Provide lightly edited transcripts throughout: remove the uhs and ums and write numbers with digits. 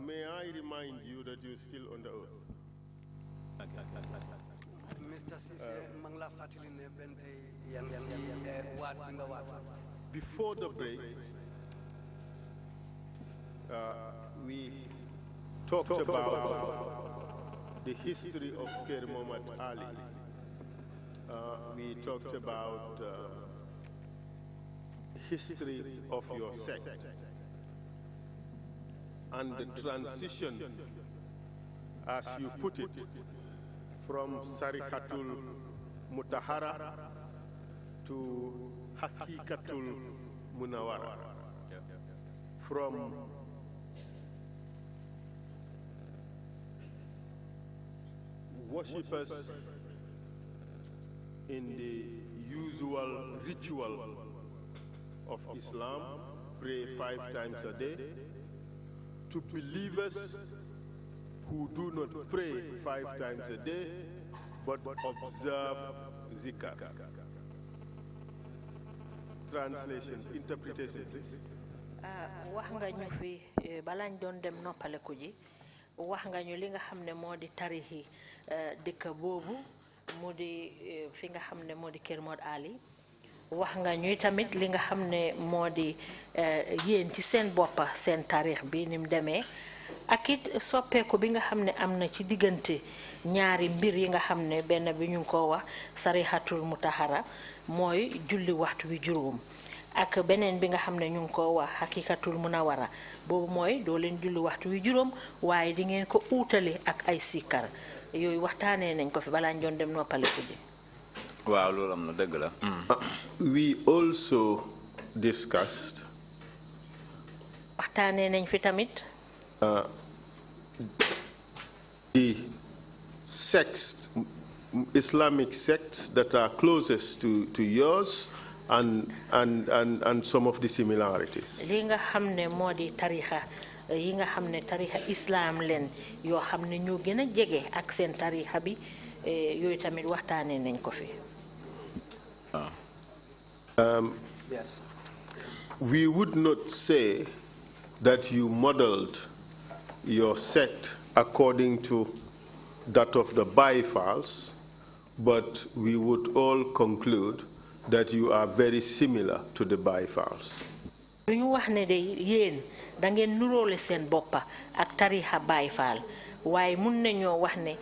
May I remind you that you're still on the oath? Mr. Ceesay, Mangla Fatilin Bente Before the break, we talked about the history of Ker Muhammad Ali. We talked about history of your sect and the transition, as you put it, from Sarikatul Mutahara to Hakikatul Munawara, from worshippers in the usual ritual of Islam, pray 5 times a day, to believers who do not pray 5 times a day, but observe zikr. Translation, interpretation, please. wax nga ñu fi balañ doon dem noppaleku ji wax nga ñu li nga xam ne moo di tarixi dëkk boobu mu di fi nga xam ne moo di Kër Mod Ali wax nga ñuy tamit li nga xam ne moo di yéen ci seen boppa seen tarix bi ni mu demee ak it soppeeku bi nga xam ne am na ci diggante ñaari mbir yi nga xam ne benn bi ñu ngi ko wax sarihatul mutahara mooy julli waxtu wi juróom ak beneen bi nga xam ne ñu ngi ko wax hakikatul munawara boobu mooy doo leen julli waxtu wi juróom waaye di ngeen ko uutale ak ay sikkar yooyu waxtaanee nañ ko fi balaa ñu doon dem noppaleku ji. waaw loolu am na dëgg la. We also discussed waxtaanee nañ fi tamit the sects, Islamic sects that are closest to yours and some of the similarities. li nga xam ne moo di tarixa yi nga xam ne tarixa islam leen yoo xam ne ñoo gën a jege ak seen tarixa bi yooyu tamit waxtaanee nañ ko fi. Yes. We would not say that you modeled your sect according to that of the Baifals, but we would all conclude that you are very similar to the Baifals. ñu wax ne de yéen da ngeen nuróole seen boppa ak tarixa Baifal waaye mun nañoo wax ne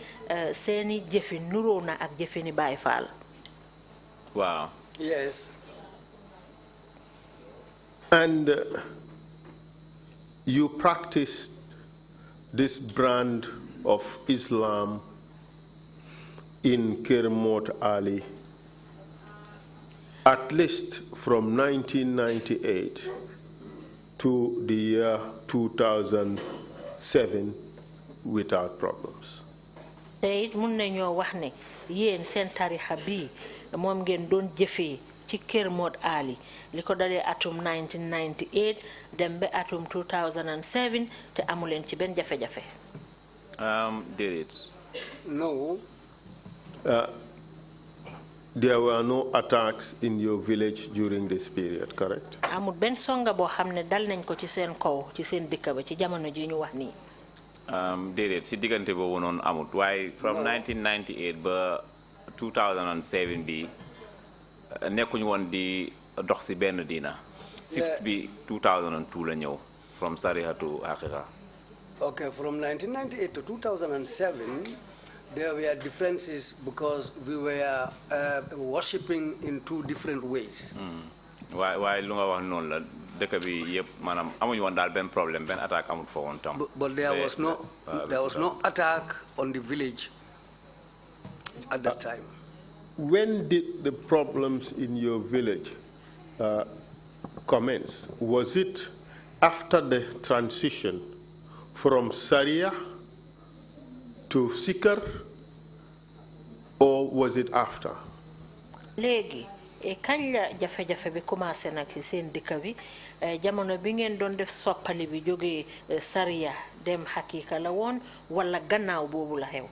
seeni jëfi nuróo na ak jëfini Baifal. Wow. Yes. And you practiced this brand of Islam in Kër Mod Ali at least from 1998 to the year 2007 without problems. te it mun nañoo wax ne yéen seen tarixa bii moom ngeen doon jëfee ci Kër Mod Ali li ko dalee atum 1998 dem ba atum 2007 te amuleen ci benn jafe-jafe. Did it? No. There were no attacks in your village during this period, correct? amul benn songa boo xam ne dal nañ ko ci seen kaw ci seen dëkk ba ci jamono ji ñu wax nii. Déedéet si diggante boobu noonu amut waaye from 1998 ba 2007 bi nekkuñu woon di dox si benn diina. Shift bi 2002 la ñëw from Sariha to Haqiqa. Okay, from 1998 to 2007, there were differences because we were worshipping in 2 different ways. waaye lu nga wax noonu la dëkk bi yëpp maanaam amuñu woon daal benn problème benn attaque amul fa woon tam. But there was no attack on the village at that time. When did the problems in your village commence? Was it after the transition from Sharia to Sikar, or was it after? léegi kañ la jafe-jafe bi commencé nag seen dëkk bi jamono bi ngeen doon def soppali bi jógee Sharia dem Haqiqa la woon wala gannaaw boobu la xew.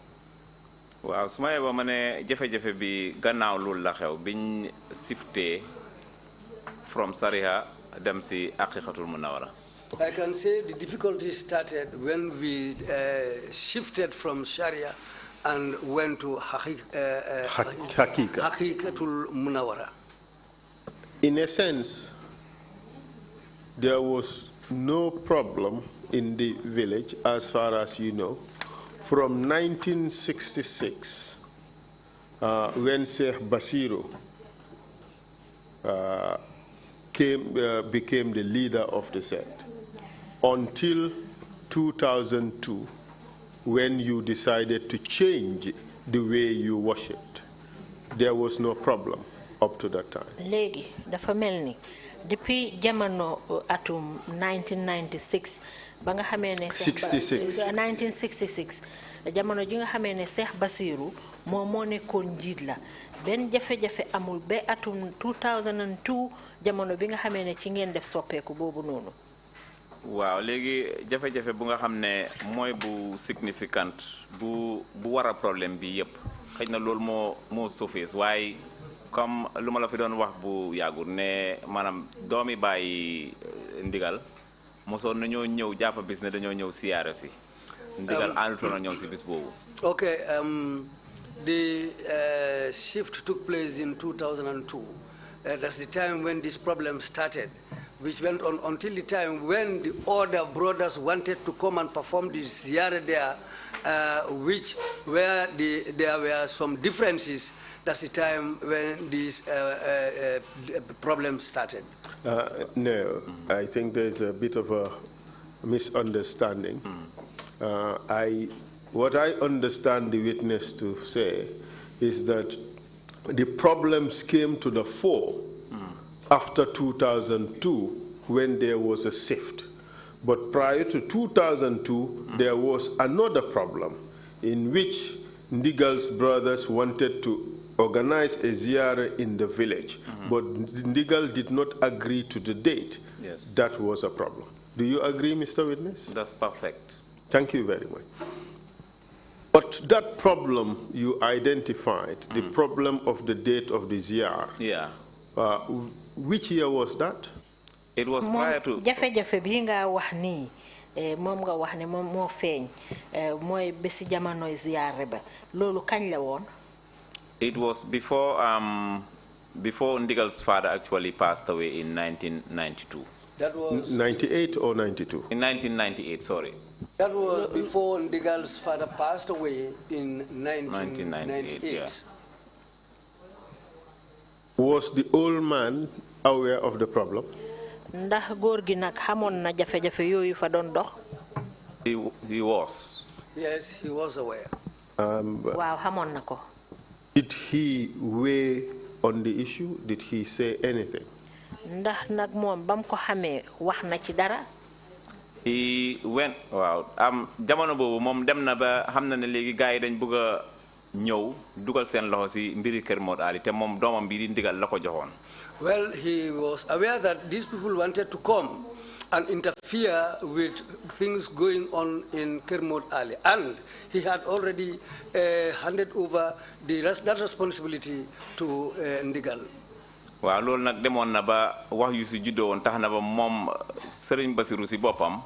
waaw su ma yeboo ma ne jafe-jafe bi gannaaw loolu la xew biñ siftee from Sharia dem si Haqiqatul Munawara. I can say the difficulty started when we shifted from Sharia and went to Haqiqatul Munawara. In a sense, there was no problem in the village, as far as you know, from 1966, when Sheikh Basiru became the leader of the sect, until 2002, when you decided to change the way you worshipped. There was no problem up to that time. Legi, dafa melni depuis jamono atum 1996 ba nga xamé né 1966 jamono ji nga xamé né Cheikh Basiru mo nekkon njiit la ben jafe-jafe amul be atum 2002 jamono bi nga xamé né ci ngeen def soppeku bobu nonu. Waaw léegi jafe-jafe bu nga xam ne mooy bu significant bu war a problème bi yëpp xëy na loolu moo suufees waaye comme lu ma la fi doon wax bu yàggul ne maanaam doomi bàyyi ndigal mosoon nañoo ñëw jàpp bis ne dañoo ñëw siyaare si ndigal àndutoon ñëw si bis boobu. Okay, the shift took place in 2002. That's the time when this problem started, which went on until the time when the other brothers wanted to come and perform the ziyarah there, there were some differences. That's the time when these problems started. No, I think there's a bit of a misunderstanding. What I understand the witness to say is that the problems came to the fore after 2002 when there was a shift. But prior to 2002, there was another problem in which Ndigal's brothers wanted to organize a ziyarah in the village. But Ndigal did not agree to the date. Yes. That was a problem. Do you agree, Mr. Witness? That's perfect. Thank you very much. But that problem you identified, the problem of the date of the ziyarah. Yeah. Which year was that? It was prior to. Jafe-jafe bi nga wax ni mom nga wax ne mom mo feñ moy besi jamono ziyarah ba lolu kañ la won? It was before Ndigal's father actually passed away in 1992. That was 98 or 92? In 1998, sorry. That was before Ndigal's father passed away in 1998. Yeah. Was the old man aware of the problem? Ndax góor gi nag xamoon na jafe-jafe yooyu fa doon dox? He was. Yes, he was aware. Waaw xamoon na ko. Did he weigh on the issue? Did he say anything? Ndax nag moom bam ko xamee wax na ci dara? He went, waaw jamono boobu moom dem na ba xam na ne léegi gars yi dañ bëgg a ñëw dugal seen loxo si mbiri Kër Mod Ali te moom doomam bi di Ndigal la ko joxoon. Well, he was aware that these people wanted to come and interfere with things going on in Kër Mod Ali, and he had already handed over that responsibility to Ndigal. Waaw loolu nag demoon na ba wax yu si juddoo woon tax na ba moom Serigne Basiru si boppam.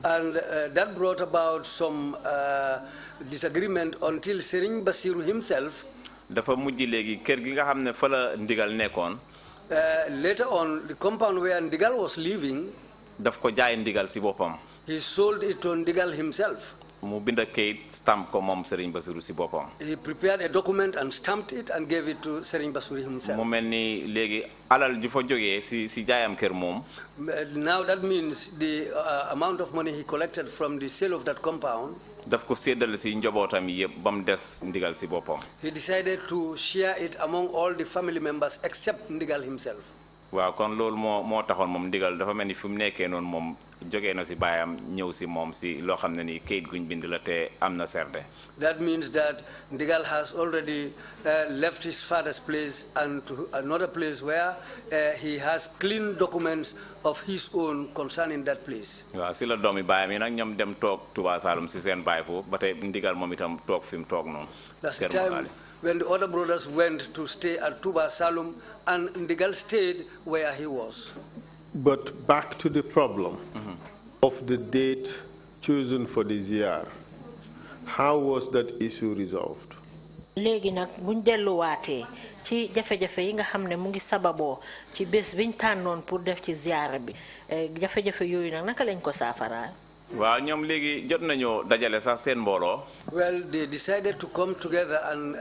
And that brought about some disagreement until Serigne Basiru himself. Dafa mujj léegi kër gi nga xam ne fa la Ndigal nekkoon. Later on, the compound where Ndigal was living, daf ko jaay Ndigal si boppam. He sold it to Ndigal himself. Mu bind kayit stamp ko moom Serigne Basiru si boppam. He prepared a document and stamped it and gave it to Serigne Basiru himself. Mu mel ni léegi alal ju fa jógee si jaayam kër moom. Now that means the amount of money he collected from the sale of that compound. Daf ko séddale si njabootam yëpp ba mu des Ndigal si boppam. He decided to share it among all the family members except Ndigal himself. Waaw kon loolu moo taxoon moom Ndigal dafa mel ni fi mu nekkee noonu moom jógee na si baayam ñëw si moom si loo xam ne ni kayit guñ bind la te am na serde. That means that Ndigal has already left his father's place and to another place where he has clean documents of his own concerning that place. Waaw si la doomi baayam yi nag ñoom dem toog Touba Saloum si seen baay foofu ba tey Ndigal moom itam toog fi mu toog noonu. That's the time when the other brothers went to stay at Touba Saloum and Ndigal stayed where he was. But back to the problem. of the date chosen for the ziar, how was that issue resolved? Léegi nag buñ delluwaatee ci jafe-jafe yi nga xam ne mu ngi sababoo ci bés biñ tànnoon pour def ci ziyaara bi jafe-jafe yooyu nag naka lañ ko saafaraa. waaw ñoom léegi jot nañoo dajale sax seen mbooloo. Well, they decided to come together and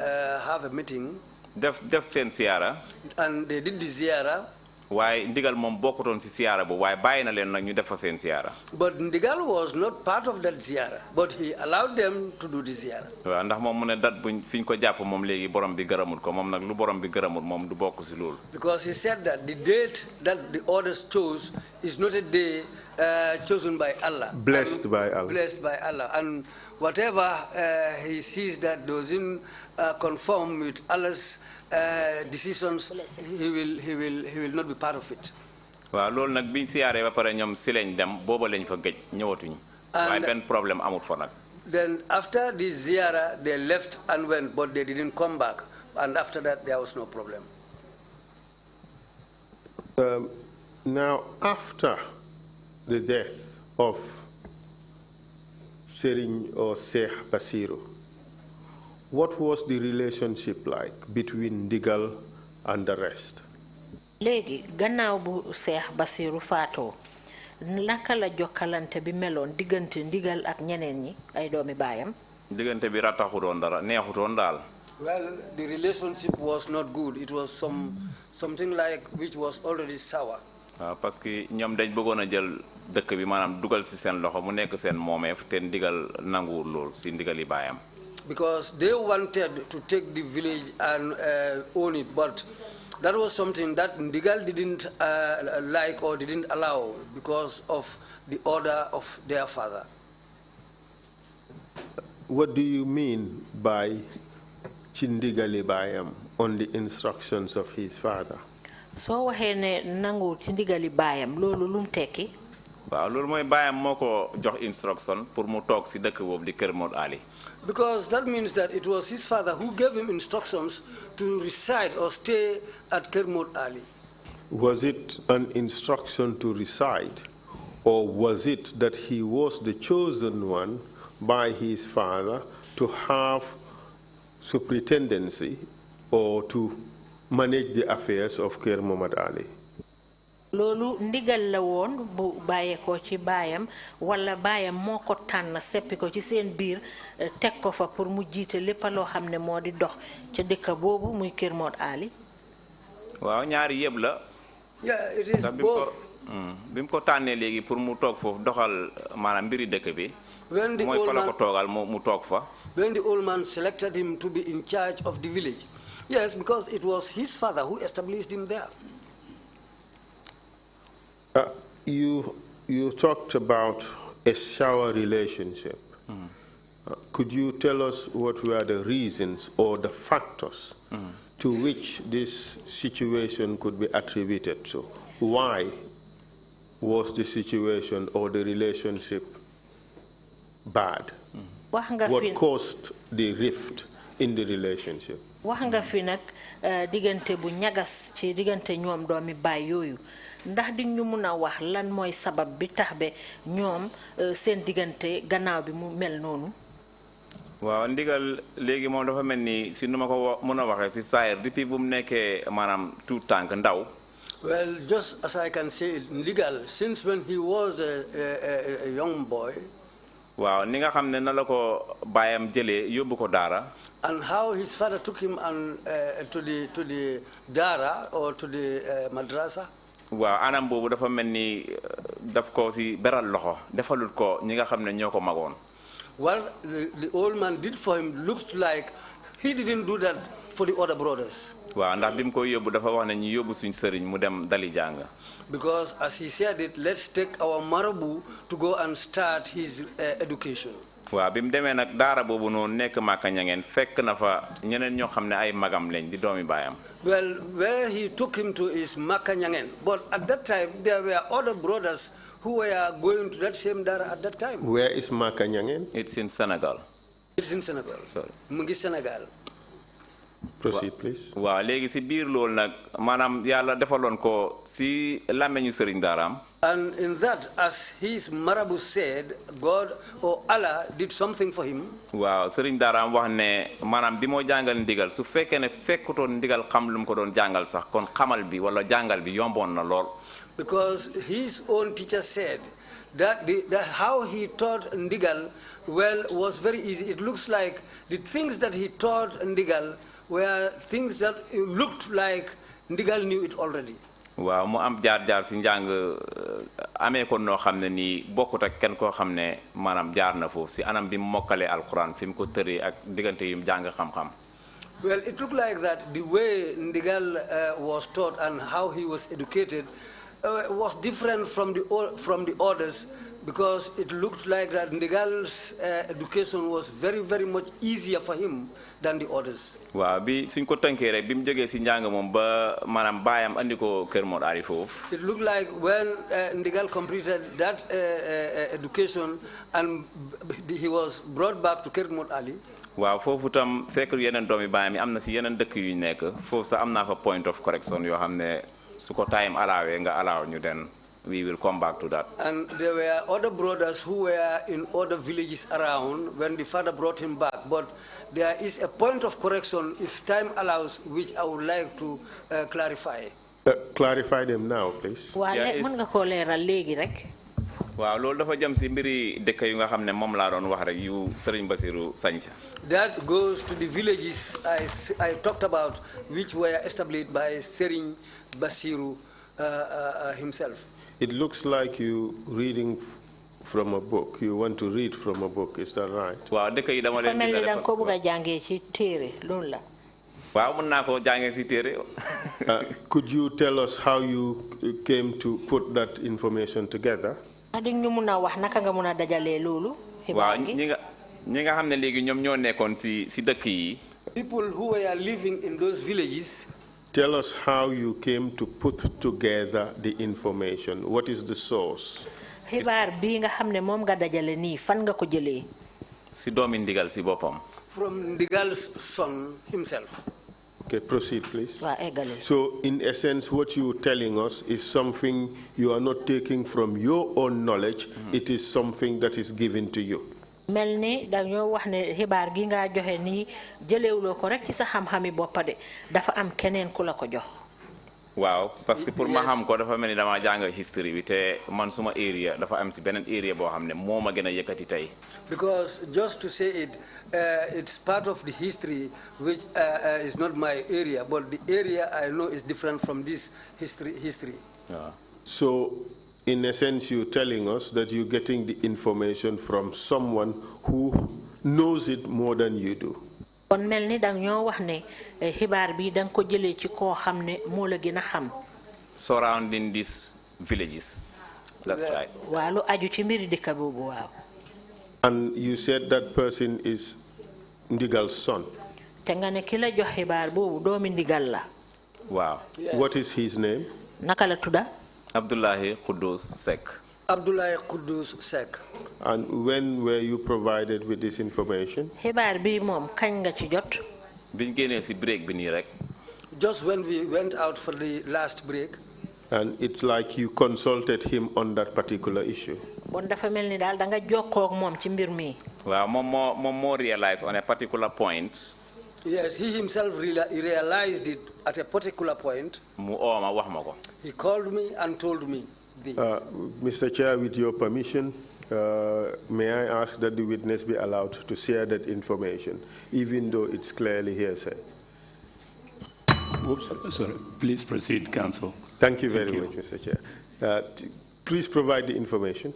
have a meeting. def seen siyaara. And they did the ziara. waaye ndigal moom bokkutoon ci siyaara bu waaye bàyyi na leen nag ñu def fa seen siyaara. But ndigal was not part of that ziara, but he allowed them to do the ziara. waaw ndax moom mu ne dat buñ fiñ ko jàpp moom léegi borom bi gërëmul ko moom nag lu borom bi gërëmul moom du bokk ci loolu. Because he said that the date that the orders chose is not a day chosen by Allah. Blessed by Allah. Blessed by Allah. And whatever he sees that doesn't conform with Allah's decisions, he will not be part of it. waaw loolu nag biñ siyaaree ba pare ñoom si lañ dem booba lañ fa gëj ñëwatuñ. waaye benn problème amut fa nag. Then after the ziyara, they left and went, but they didn't come back. And after that, there was no problem. Now, after the death of Serigne or Sheikh Basiru, what was the relationship like between Ndigal and the rest? Léegi gannaaw bu Cheikh Basiru faatoo naka la jokkalante bi meloon diggante Ndigal ak ñeneen ñi ay doomi baayam. diggante bi rataxutoon dara neexutoon daal. Well, the relationship was not good. It was something like which was already sour. parce que ñoom dañ bëggoon a jël dëkk bi maanaam dugal ci seen loxo mu nekk seen moomeef te Ndigal nanguwul lool ci ndigali baayam. Because they wanted to take the village and own it, but that was something that Ndigal didn't like or didn't allow because of the order of their father. What do you mean by Chindigali Bayam on the instructions of his father? So waxee ne nangu ci ndigali baayam loolu lu mu tekki. waaw loolu mooy baayam moo ko jox instruction pour mu toog ci dëkk boobu di Kër Mod Ali. Because that means that it was his father who gave him instructions to reside or stay at Kër Mod Ali. Was it an instruction to reside, or was it that he was the chosen one by his father to have superintendency or to manage the affairs of Kër Momad Ali? Loolu ndigal la woon bu bàyyeekoo ci baayam wala baayam moo ko tànn seppi ko ci seen biir teg ko fa pour mu jiite lépp loo xam ne moo di dox ca dëkk boobu muy Kër Mod Ali. waaw ñaari yëpp la. Yeah, it is both. bi mu ko tànnee léegi pour mu toog foofu doxal maanaam mbiri dëkk bi. mooy fa la ko toogal mu toog fa. When the old man selected him to be in charge of the village, yes, because it was his father who established him there. You talked about a sour relationship. Could you tell us what were the reasons or the factors to which this situation could be attributed to? Why was the situation or the relationship bad? What caused the rift in the relationship? wax nga fi nag diggante bu ñagas ci diggante ñoom doomi baay yooyu ndax di ñu mun a wax lan mooy sabab bi tax be ñoom seen diggante gannaaw bi mu mel noonu. waaw Ndigal léegi moom dafa mel ni si nu ma ko mën a waxee si saayir depuis bu mu nekkee maanaam tout tànk ndaw. Well, just as I can say it, Ndigal, since when he was a young boy. waaw ni nga xam ne na la ko baayam jëlee yóbbu ko daara. And how his father took him to the dara or to the madrasa. waaw anam boobu dafa mel ni daf ko si beral loxo defalut ko ñi nga xam ne ñoo ko magoon. Well, the old man did for him looks like he didn't do that for the other brothers. waaw ndax bi mu koy yóbbu dafa wax ne ñu yóbbu suñ sëriñ mu dem dali jàng. Because as he said it, let's take our marabu to go and start his education. waaw bi mu demee nag daara boobu noonu nekk Maka Ñangeen fekk na fa ñeneen ñoo xam ne ay magam lañ di doomi baayam. Well, where he took him to is Maka Ñangeen, but at that time there were other brothers who were going to that same dara at that time. Where is Maka Ñangeen? It's in Senegal. It's in Senegal. Sorry. Mu ngi Senegal. Proceed, please. Waaw léegi si biir loolu nag maanaam yàlla defaloon ko si làmmeñu sëriñ daaraam. And in that, as his Marabu said, God or Allah did something for him. Waaw sëriñ daaraam wax ne maanaam bi moo jàngal ndigal su fekkee ne fekkutoon ndigal xam lu mu ko doon jàngal sax kon xamal bi wala jàngal bi yomboon na lool. Because his own teacher said that how he taught ndigal was very easy. It looks like the things that he taught ndigal were things that looked like ndigal knew it already. Waaw mu am jaar-jaar si njàng amee ko noo xam ne nii bokkut ak kenn koo xam ne maanaam jaar na foofu si anam bi mu mokkalee alquran fi mu ko tëree ak diggante yu mu jàng xam-xam. Well, it looked like that the way ndigal was taught and how he was educated was different from the others, because it looked like that ndigal's education was very, very much easier for him than the others. Waaw bi suñ ko tënkee rek bi mu jógee si njàng moom ba maanaam baayam andi ko Kër Mor Ali foofu. It looked like when ndigal completed that education and he was brought back to Kër Mor Ali. Waaw foofu tam fekk yeneen doomi baayam yi am na si yeneen dëkk yu nekk foofu sax am naa fa point of correction yoo xam ne su ko time allowee nga allow ñu den we will come back to that. And there were other brothers who were in other villages around when the father brought him back. But there is a point of correction, if time allows, which I would like to clarify. Clarify them now, please. Waaw loolu dafa jëm si mbiri dëkk yu nga xam ne moom laa doon wax rek yu Serigne Basiru sanca. That goes to the villages I talked about, which were established by Serigne Basiru himself. It looks like you reading from a book. You want to read from a book, is that right? Waaw dëkk yi dama leen bind dang ko bëgg jàngee ci téere loolu la. Waaw mën naa ko jàngee si téere. Could you tell us how you came to put that information together? Adi ñu mëna wax naka nga mëna dajalé loolu. Waaw ñi nga xam ne léegi ñoom ñoo nekkoon si dëkk yi. People who were living in those villages. Tell us how you came to put together the information. What is the source? Xibaar bi nga xam ne moom nga dajale nii fan nga ko jëlee. Si doomi ndigal si boppam. From Ndigal's son himself. Okay, proceed, please. Waaw eggale. So, in essence, what you're telling us is something you are not taking from your own knowledge. It is something that is given to you. Mel ni dañoo wax ne xibaar gi nga joxe nii jëlewuloo ko rek ci sa xam-xami boppa de dafa am keneen ku la ko jox. Waaw parce que pour ma xam ko dafa mel ni dama jàng history bi te man suma area dafa am si beneen area boo xam ne moo ma gën a yëkkati tey. Because just to say it, it's part of the history which is not my area, but the area I know is different from this history. Yeah. So, in essence, you're telling us that you're getting the information from someone who knows it more than you do. Kon melni dang ñoo wax ne xibaar bi dang ko jëlé ci ko xamne mo la gëna xam. Surrounding these villages. That's right. Wa lu aju ci mbiri dëkk bobu waaw. And you said that person is Ndigal's son. Te nga ne ki la jox xibaar bobu doomi Ndigal la. Wow. Yes. What is his name? Naka la tudda? Abdullahi Kudus Sek. Abdullahi Kudus Sek. And when were you provided with this information? Xibaar bi mom kañ nga ci jot? Biñ génnee si break bi nii rek. Just when we went out for the last break. And it's like you consulted him on that particular issue. Bon dafa melni dal da nga jokkoo ak mom ci mbir mi. Waaw moom moo realize on a particular point. Yes, he himself realized it at a particular point. Mu oo ma wax ma ko. He called me and told me this. Mr. Chair, with your permission, may I ask that the witness be allowed to share that information, even though it's clearly hearsay? Oops. Sorry. Please proceed, counsel. Thank you very much, Mr. Chair. Please provide the information.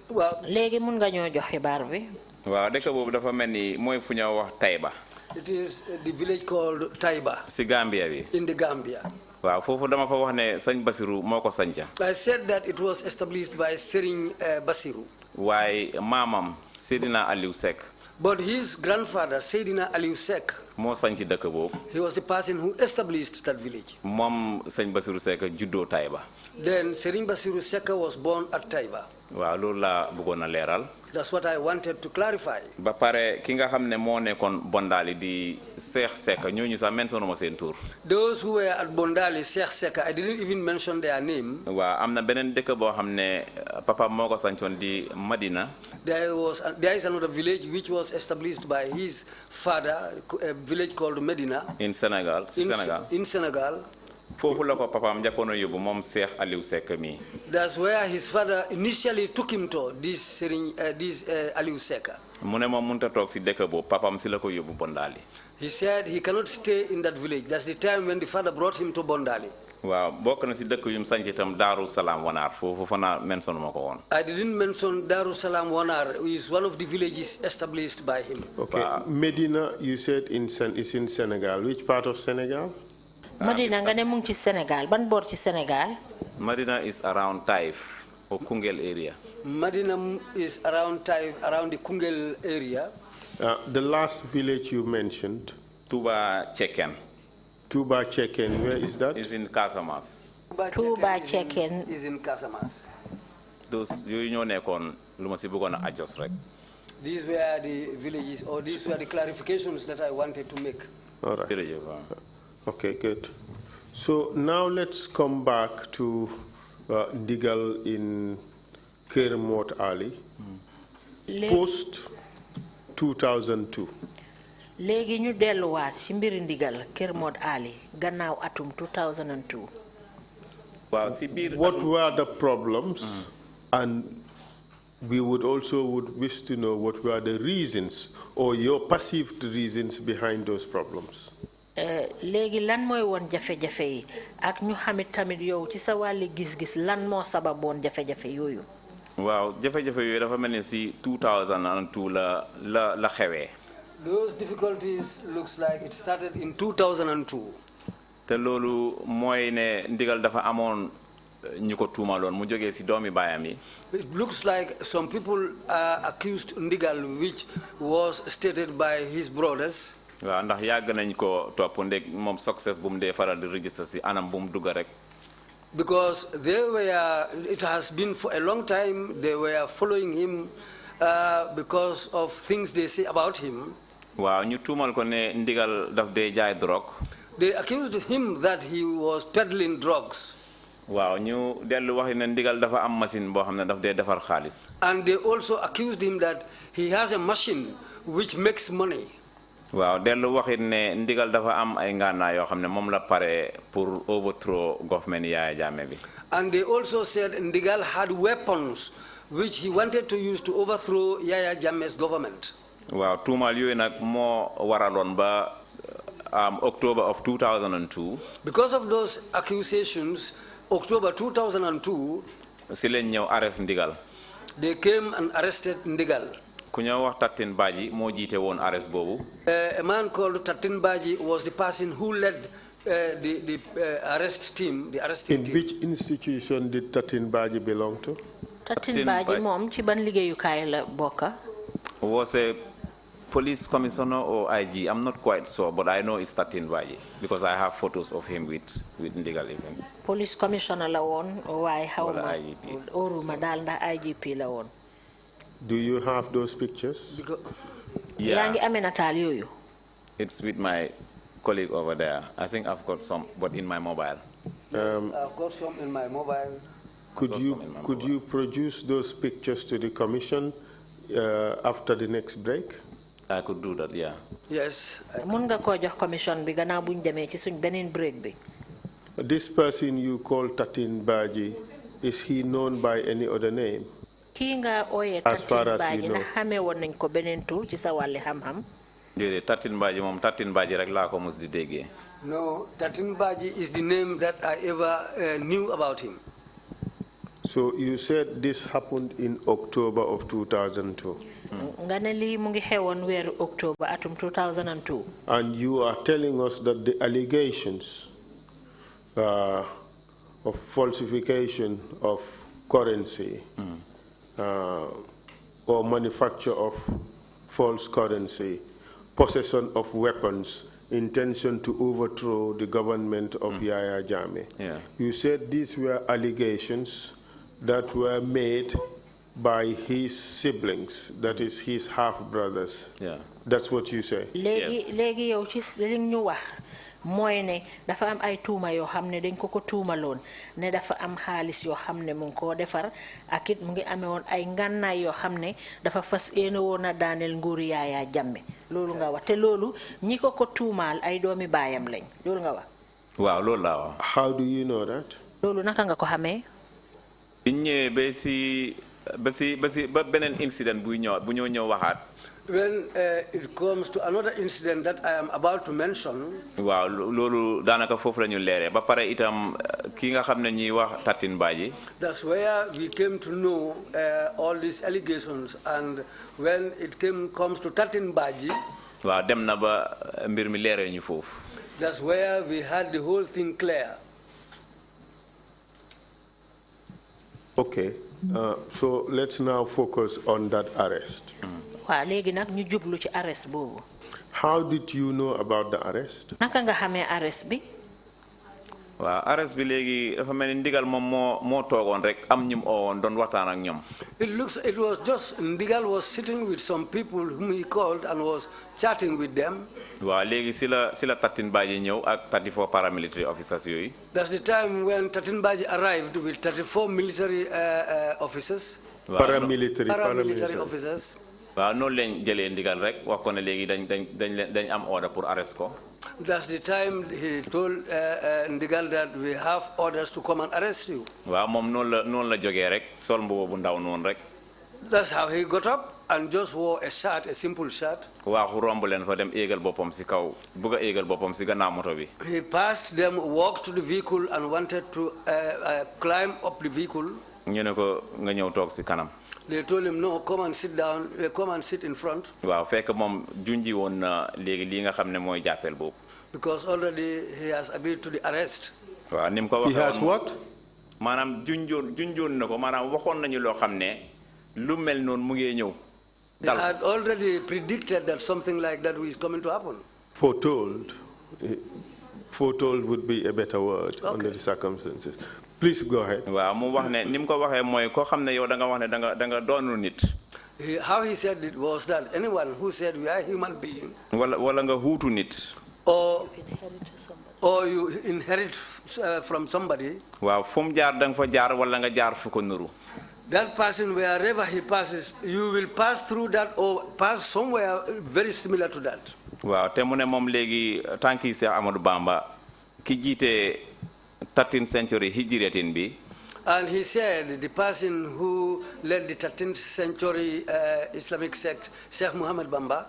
Well, léegi mun nga ñoo jox xibaar bi. Waaw dëkk boobu dafa mel ni mooy fu ñoo wax Taiba. it is the village called Taiba. Si Gambia bi. In the Gambia. Waaw foofu dama fa wax ne Sëñ Basiru moo ko sanca. I said that it was established by Serigne Basiru. Waaye maamam Seydina Aliou Seck. But his grandfather, Seydina Aliou Seck, moo sanci dëkk boobu. he was the person who established that village. Moom Sëñ Basiru Seck juddoo Taiba. Then Serigne Basiru Seck was born at Taiba. waaw loolu laa bëggoon a leeral. That's what I wanted to clarify. ba pare ki nga xam ne moo nekkoon Bondali di Cheikh Seka ñooñu sax mentionné ma seen tur. Those who were at Bondali, Cheikh Seka, I didn't even mention their name. waaw am na beneen dëkk boo xam ne papa moo ko sancoon di Madina. There is another village which was established by his father, a village called Medina. In Senegal. In Senegal. foofu la ko papaam njëkkoon a yóbbu moom Cheikh Aliou Seck mi. That's where his father initially took him to, this Aliou Seck. mu ne moom mënut a toog si dëkk boobu papaam si la ko yóbbu Bondali. He said he cannot stay in that village. That's the time when the father brought him to Bondali. waaw bokk na si dëkk yu mu sanc itam Daaru Salaam Wanaar foofu fa naa mention ma ko woon. I didn't mention Darul Salam Wanar, which is one of the villages established by him. Okay, Medina, you said is in Senegal. Which part of Senegal? Medina nga ne mu ngi ci Sénégal ban boor ci Sénégal. Medina is around Taif or Koungheul area. Medina is around Taif, around the Koungheul area. The last village you mentioned. Touba Cheken. Touba Cheken, where is that? Is in Casamance. Touba Cheken is in Casamance. Those yooyu ñoo nekkoon lu ma si bëggoon a adjust rek. These were the villages, or these were the clarifications that I wanted to make. All right. Okay, good. So now let's come back to Ndigal in Kermot Ali, post 2002. léegi ñu delluwaat ci mbiri Ndigal Kermot Ali gannaaw atum 2002. waaw si biir what were the problems and we would wish to know what were the reasons or your perceived reasons behind those problems. léegi lan mooy woon jafe-jafe yi ak ñu xamit tamit yow ci sa wàlli gis-gis lan moo sababoon jafe-jafe yooyu. waaw jafe-jafe yooyu dafa mel ni si 2002 la xewee. Those difficulties looks like it started in 2002. te loolu mooy ne Ndigal dafa amoon ñu ko tuumaloon mu jógee si doomi baayam yi. It looks like some people accused Ndigal, which was stated by his brothers. waaw ndax yàgg nañ ko topp ndeg moom success bu mu dee faral di register si anam bu mu dugg rek. Because it has been for a long time, they were following him because of things they say about him. waaw ñu tuumal ko ne Ndigal daf dee jaay drogue. They accused him that he was peddling drugs. waaw ñu dellu wax ne Ndigal dafa am machine boo xam ne daf dee defar xaalis. And they also accused him that he has a machine which makes money. waaw dellu waxit ne Ndigal dafa am ay ngànnaay yoo xam ne moom la pare pour overthrow government Yaya Jammeh bi. And they also said Ndigal had weapons which he wanted to use to overthrow Yaya Jammeh's government. waaw tuumal yooyu nag moo waraloon ba October of 2002. Because of those accusations, October 2002, si leen ñëw arrest Ndigal. they came and arrested Ndigal. ku ñëw wax Tatin Badji moo jiite woon arrest boobu. A man called Tatin Badji was the person who led the arrest team, the arresting team. In which institution did Tatin Badji belong to? Tatin Badji moom ci ban liggéeyukaay la bokka? Was a police commissioner or IG? I'm not quite sure, but I know it's Tatin Badji because I have photos of him with Ndigal even. Police commissioner la woon waaye xaw ma IGP. óoruma daal ndax IGP la woon. Do you have those pictures? yaa ngi amee nataal yooyu. It's with my colleague over there. I think I've got some, but in my mobile. I've got some in my mobile. Could you produce those pictures to the commission after the next break? I could do that, yeah. Yes. mun nga koo jox commission bi gannaaw buñ demee ci suñ beneen break bi. This person you call Tatin Badji, is he known by any other name? kii nga ooyee Tatin Badji na xamee woon nañ ko beneen tur ci sa wàlli xam-xam. déedéet Tatin Badji moom Tatin Badji rek laa ko mos di déggee. No, Tatin Badji is the name that I ever knew about him. So you said this happened in October of 2002. nga ne lii mu ngi xewoon weeru October atum 2002. And you are telling us that the allegations of falsification of currency or manufacture of false currency, possession of weapons, intention to overthrow the government of Yaya Jammeh. Yeah. You said these were allegations that were made by his siblings, that is his half-brothers. Yeah. That's what you say? Legi yow ci li ñu wax mooy ne dafa am ay tuuma yoo xam ne dañ ko tuumaloon ne dafa am xaalis yoo xam ne mu ngi koo defar ak it mu ngi amee woon ay ngànnaay yoo xam ne dafa fas yéene woon a daaneel nguuru Yaya Jammeh loolu nga wax te loolu ñi ko tuumaal ay doomi baayam lañ loolu nga wax. waaw loolu laa wax. How do you know that? loolu naka nga ko xamee. biñ ñëwee ba beneen incident bu ñoo ñëw waxaat. When it comes to another incident that I am about to mention. Wow, loolu daanaka foofu la ñu leeree ba pare itam ki nga xam ne ñuy wax Tatin Badji. That's where we came to know all these allegations, and when it comes to Tatin Badji. waaw dem na ba mbir mi leeree ñu foofu. That's where we had the whole thing clear. Okay, so let's now focus on that arrest. waaw léegi nag ñu jublu ci arrest boobu. How did you know about the arrest? naka nga xamee arrest bi. waaw arrest bi léegi dafa mel ni ndigal moom moo toogoon rek am ñum oowoon doon waxtaan ak ñoom. It was just Ndigal was sitting with some people whom he called and was chatting with them. waaw léegi si la Tatin Badji ñëw ak 34 paramilitary officers yooyu. That's the time when Tatin Badji arrived with 34 military officers. Paramilitary officers. waaw noonu lañ jëlee ndigal rek wax ko ne léegi dañ am order pour arrest ko. That's the time he told Ndigal that we have orders to come and arrest you. waaw moom noonu la jógee rek sol mbubu bu ndaw noonu rek. That's how he got up and just wore a shirt, a simple shirt. waaxu romb leen fa dem éegal boppam si kaw bëgg a éegal boppam si gannaaw moto bi. He passed them, walked to the vehicle and wanted to climb up the vehicle. ñu ne ko nga ñëw toog si kanam. They told him, no, come and sit down, come and sit in front. waaw fekk moom junji woon na léegi lii nga xam ne mooy jàppeel boobu. Because already he has agreed to the arrest. waaw ni mu ko waxee he has what? maanaam junjoon na ko maanaam waxoon nañu loo xam ne lu mel noonu mu ngi ñëw. He had already predicted that something like that is coming to happen. Foretold would be a better word under the circumstances. Please go ahead. waaw mu wax ne ni mu ko waxee mooy koo xam ne yow da nga wax ne da nga doonu nit. How he said it was that anyone who said we are human beings. wala nga huutu nit. or you inherit from somebody. waaw fu mu jaar da nga fa jaar wala nga jaar fu ko nuru. That person, wherever he passes, you will pass through that or pass somewhere very similar to that. waaw te mu ne moom léegi tànki Cheikh Amadou Bamba ki jiite 13th century hijratin bi. And he said the person who led the 13th century Islamic sect, Sheikh Muhammad Bamba.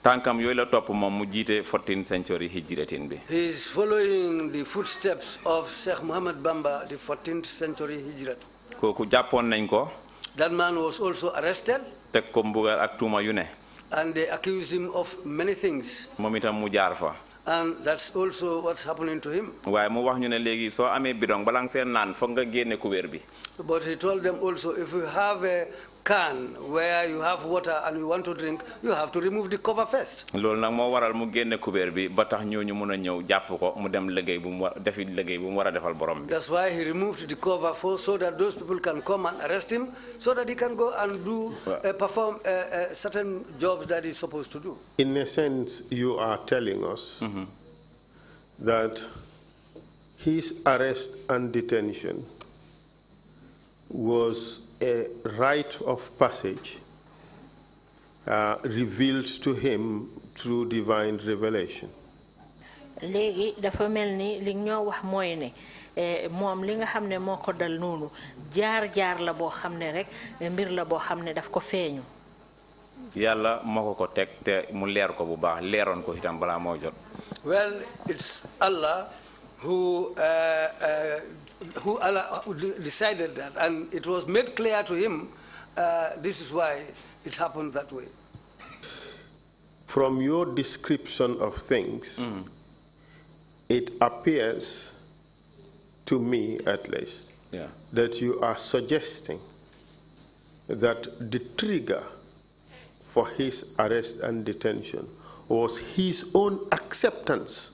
tànkam yooyu la topp moom mu jiite 14th century hijratin bi. He is following the footsteps of Sheikh Muhammad Bamba, the 14th century hijrat. kooku jàppoon nañ ko. That man was also arrested. teg ko mbugal ak tuuma yu ne. And they accused him of many things. moom itam mu jaar fa. And that's also what's happening to him. waaye mu wax ñu ne léegi soo amee bidong balaa nga seen naan foog nga génne kubéer bi. But he told them also, if you have a can where you have water and you want to drink, you have to remove the cover first. loolu nag moo waral mu génne kubéer bi ba tax ñooñu mun a ñëw jàpp ko mu dem liggéey bu mu war defi liggéey bu mu war a defal borom bi. That's why he removed the cover so that those people can come and arrest him, so that he can go and do perform certain jobs that he's supposed to do. In a sense, you are telling us that his arrest and detention was a rite of passage revealed to him through divine revelation. Léegi dafa melni li ñoo wax mooy ne moom li nga xam ne moo ko dal noonu jaar la boo xam ne rek mbir la boo xam ne daf ko feeñu. yàlla moo ko teg te mu leer ko bu baax leeroon ko itam balaa moo jot. Well, it's Allah who decided that, and it was made clear to him. This is why it happened that way. From your description of things, it appears to me, at least, that you are suggesting that the trigger for his arrest and detention was his own acceptance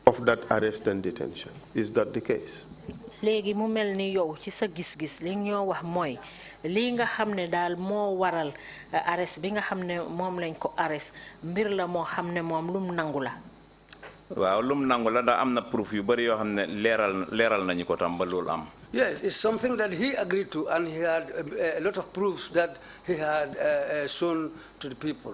of that arrest and detention. Is that the case? Léegi mu mel ni yow ci sa gis-gis li ñoo wax mooy li nga xamne dal mo waral arrest bi nga xamne mom lañ ko arrest mbir la mo xamne mom lum nangula waaw lum nangula da amna proof yu bari yo xamne leral nañu ko tam ba lool am. Yes, it's something that he agreed to, and he had a lot of proofs that he had shown to the people.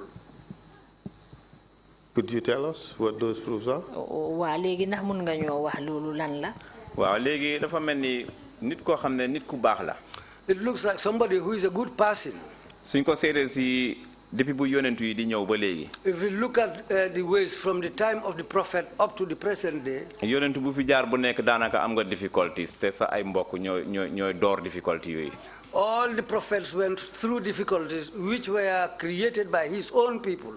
Could you tell us what those proofs are? Wa legi ndax mun nga ñoo wax lolu lan la? Waaw legi dafa melni nit ko xamne nit ku bax la. It looks like somebody who is a good person. Suñ ko sété ci depuis bu yonentu yi di ñëw ba legi. If we look at the ways from the time of the prophet up to the present day, yonentu bu fi jaar bu nek danaka am nga difficulties c'est sa ay mbokk ñoy door difficulty yoy. All the prophets went through difficulties which were created by his own people.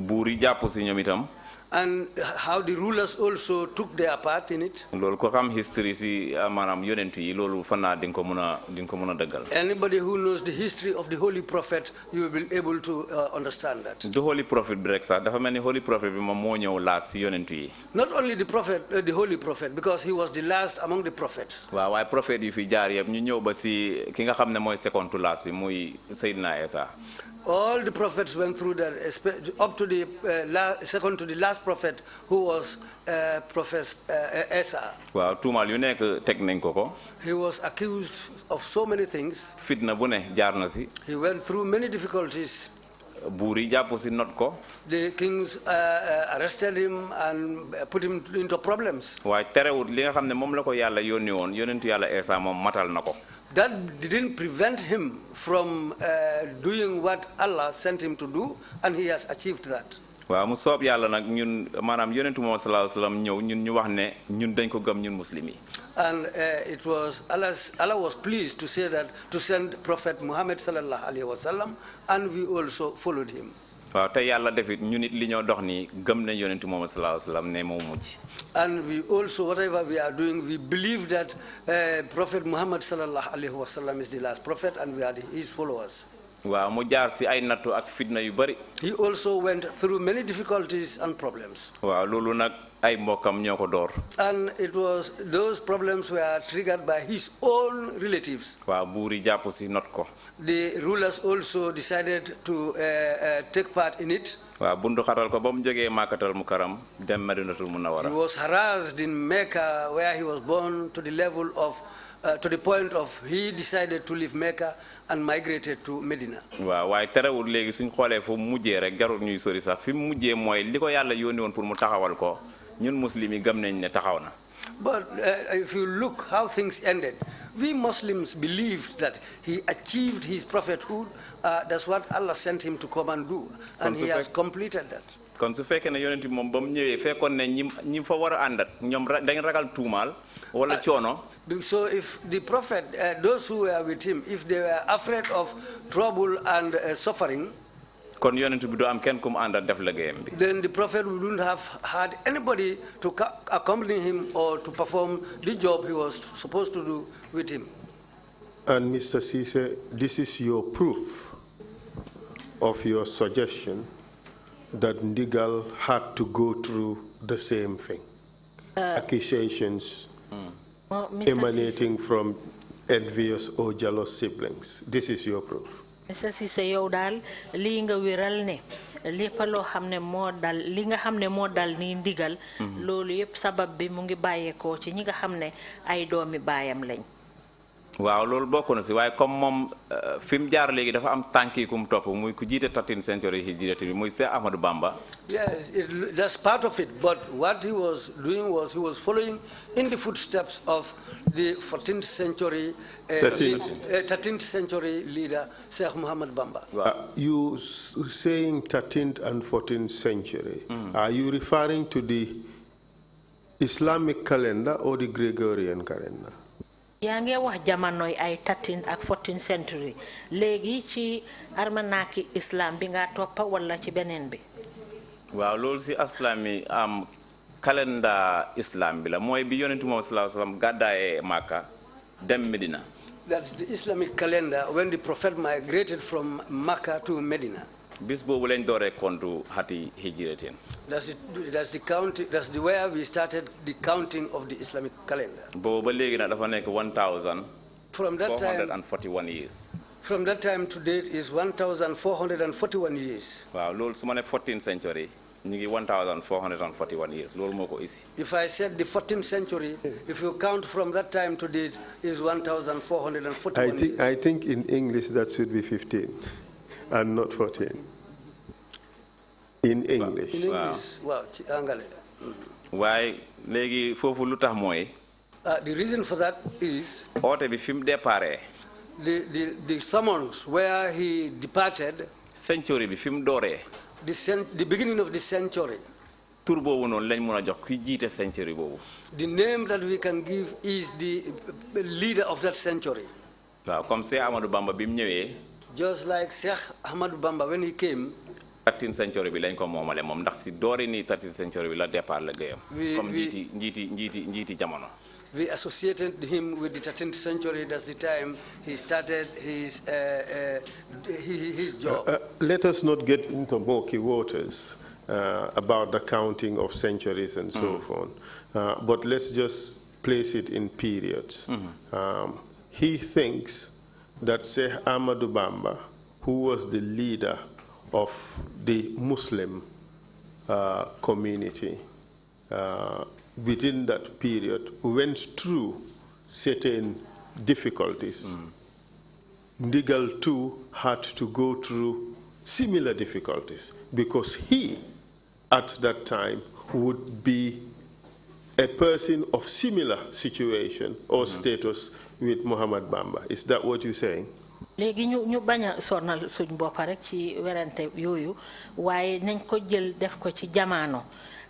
Buur yi jàpp ci ñoom itam. And how the rulers also took their part in it. Loolu ko xam history ci manam yonentu yi loolu fa na di ko mëna dëggal. Anybody who knows the history of the holy prophet, you will be able to understand that. The holy prophet bi rek sax dafa melni holy prophet bi moom moo ñëw last ci yonentu yi. Not only the prophet, the holy prophet, because he was the last among the prophets. Waaw waaye prophet yi fi jaar yëpp ñu ñëw ba ci ki nga xam ne mooy second to last bi muy Seydina Isa. All the prophets went through that, up to the second to the last prophet, who was Prophet Esa. Wow, tuumal yu nekk teg nañ ko. He was accused of so many things. Fitna bu ne jaar na ci. He went through many difficulties. Buur yi jàpp ci not ko. The kings arrested him and put him into problems. Waaye terewut li nga xam ne moom la ko Yàlla yónni woon yonentu Yàlla Esa moom matal na ko. That didn't prevent him from doing what Allah sent him to do, and he has achieved that. Waaw mu soob Yàlla nag ñun maanaam yonentu Muhammad sallallahu alayhi wa sallam ñëw ñun ñu wax ne ñun dañ ko gëm ñun muslim yi. And it was Allah was pleased to say that, to send Prophet Muhammad sallallahu alaihi wasallam, and we also followed him. Waaw te Yàlla defit ñun it li ñoo dox nii gëm nañ yonentu Muhammad sallallahu alayhi wa sallam ne moo mujj. And we also, whatever we are doing, we believe that Prophet Muhammad sallallahu alaihi wasallam is the last prophet, and we are his followers. Waaw mu jaar ci ay nattu ak fitna yu bari. He also went through many difficulties and problems. Waaw loolu nag ay mbokkam ñoo ko door. And it was, those problems were triggered by his own relatives. Waaw buur yi jàpp ci not ko. The rulers also decided to take part in it. Waaw bundu xatal ko ba mu jógee Makkatal Mukarram dem Madinatul Munawwara. He was harassed in Mecca, where he was born, to the level of, to the point of he decided to leave Mecca and migrated to Medina. Waaw waaye terewul léegi suñ xoolee fu mujjee rek jarul ñuy sori sax fi mu mujjee mooy li ko Yàlla yónni woon pour mu taxawal ko ñun muslim yi gëm nañ ne taxaw na. But if you look how things ended, we Muslims believed that he achieved his prophethood. That's what Allah sent him to come and do, and he has completed that. Kon su fekkee ne yonent bi moom ba mu ñëwee fekkoon ne ñi fa war a àndat ñoom dañ ragal tuumaal wala coono. So if the prophet, those who were with him, if they were afraid of trouble and suffering, kon yonent bi du am kenn ku mu àndat def liggéeyam bi. Then the prophet wouldn't have had anybody to accompany him or to perform the job he was supposed to do with him. And Mr. Ceesay, this is your proof of your suggestion that Ndigal had to go through the same thing. Accusations emanating from envious or jealous siblings. This is your proof. Mr. Ceesay yow daal lii nga wéral ne lépp loo xam ne moo dal li nga xam ne moo dal ni Ndigal loolu yëpp sabab bi mu ngi bàyyeekoo ci ñi nga xam ne ay doomi baayam lañ. Waaw loolu bokk na si waaye comme moom fi mu jaar léegi dafa am tànki ku mu topp muy ku jiite 13th century hijrati bi muy Cheikh Ahmadou Bamba. Yes, that's part of it. But what he was doing was he was following in the footsteps of the 14th century, 13th century leader, Sheikh Muhammad Bamba. You saying 13th and 14th century, are you referring to the Islamic calendar or the Gregorian calendar? yaa ngi wax jamonoy ay 13th ak 14th century léegi ci armanaki islam bi nga toppa wala ci beneen bi. waaw loolu si aslam yi am calendar islam bi la mooy bi yonentu moom sallallahu alayhi wasallam gàddaayee Makka dem Medina. That's the Islamic calendar when the prophet migrated from Makkah to Medina. Bis boobu lañ dooree kontu hati hijratin. That's the counting. That's the way we started the counting of the Islamic calendar. Boobu ba léegi nag dafa nekk 1,441 From that time, 441 years. From that time to date is 1,441 years. Wow, loolu su ma ne 14th century ñu ngi 1,441 years loolu moo ko isi. If I said the 14th century, if you count from that time to date, is 1,441 years. I think in English that should be 15 and not 14. In English. In English, wow. Waaye léegi foofu lu tax mooy. The reason for that is oote bi fi mu déparé. The summons where he departed. Century bi fi mu dooree. The beginning of the century. Tur boobu noonu lañ mën a jox ki jiite century boobu. The name that we can give is the leader of that century. waaw comme Cheikh Ahmadou Bamba bi mu ñëwee. Just like Cheikh Ahmadou Bamba when he came. 13th century bi lañ ko moomale moom ndax si doori ni 13th century bi la départ la gayam. comme njiiti jamono. We associated him with the 13th century. That's the time he started his job. Let us not get into murky waters about the counting of centuries and so forth. But let's just place it in periods. He thinks that Sheikh Ahmadou Bamba, who was the leader of the Muslim community, within that period went through certain difficulties. Ndigal too had to go through similar difficulties because he, at that time, would be a person of similar situation or status with Muhammad Bamba. Is that what you're saying? léegi ñu bañ a sonal suñ bopp rek ci werante yooyu waaye nañ ko jël def ko ci jamaano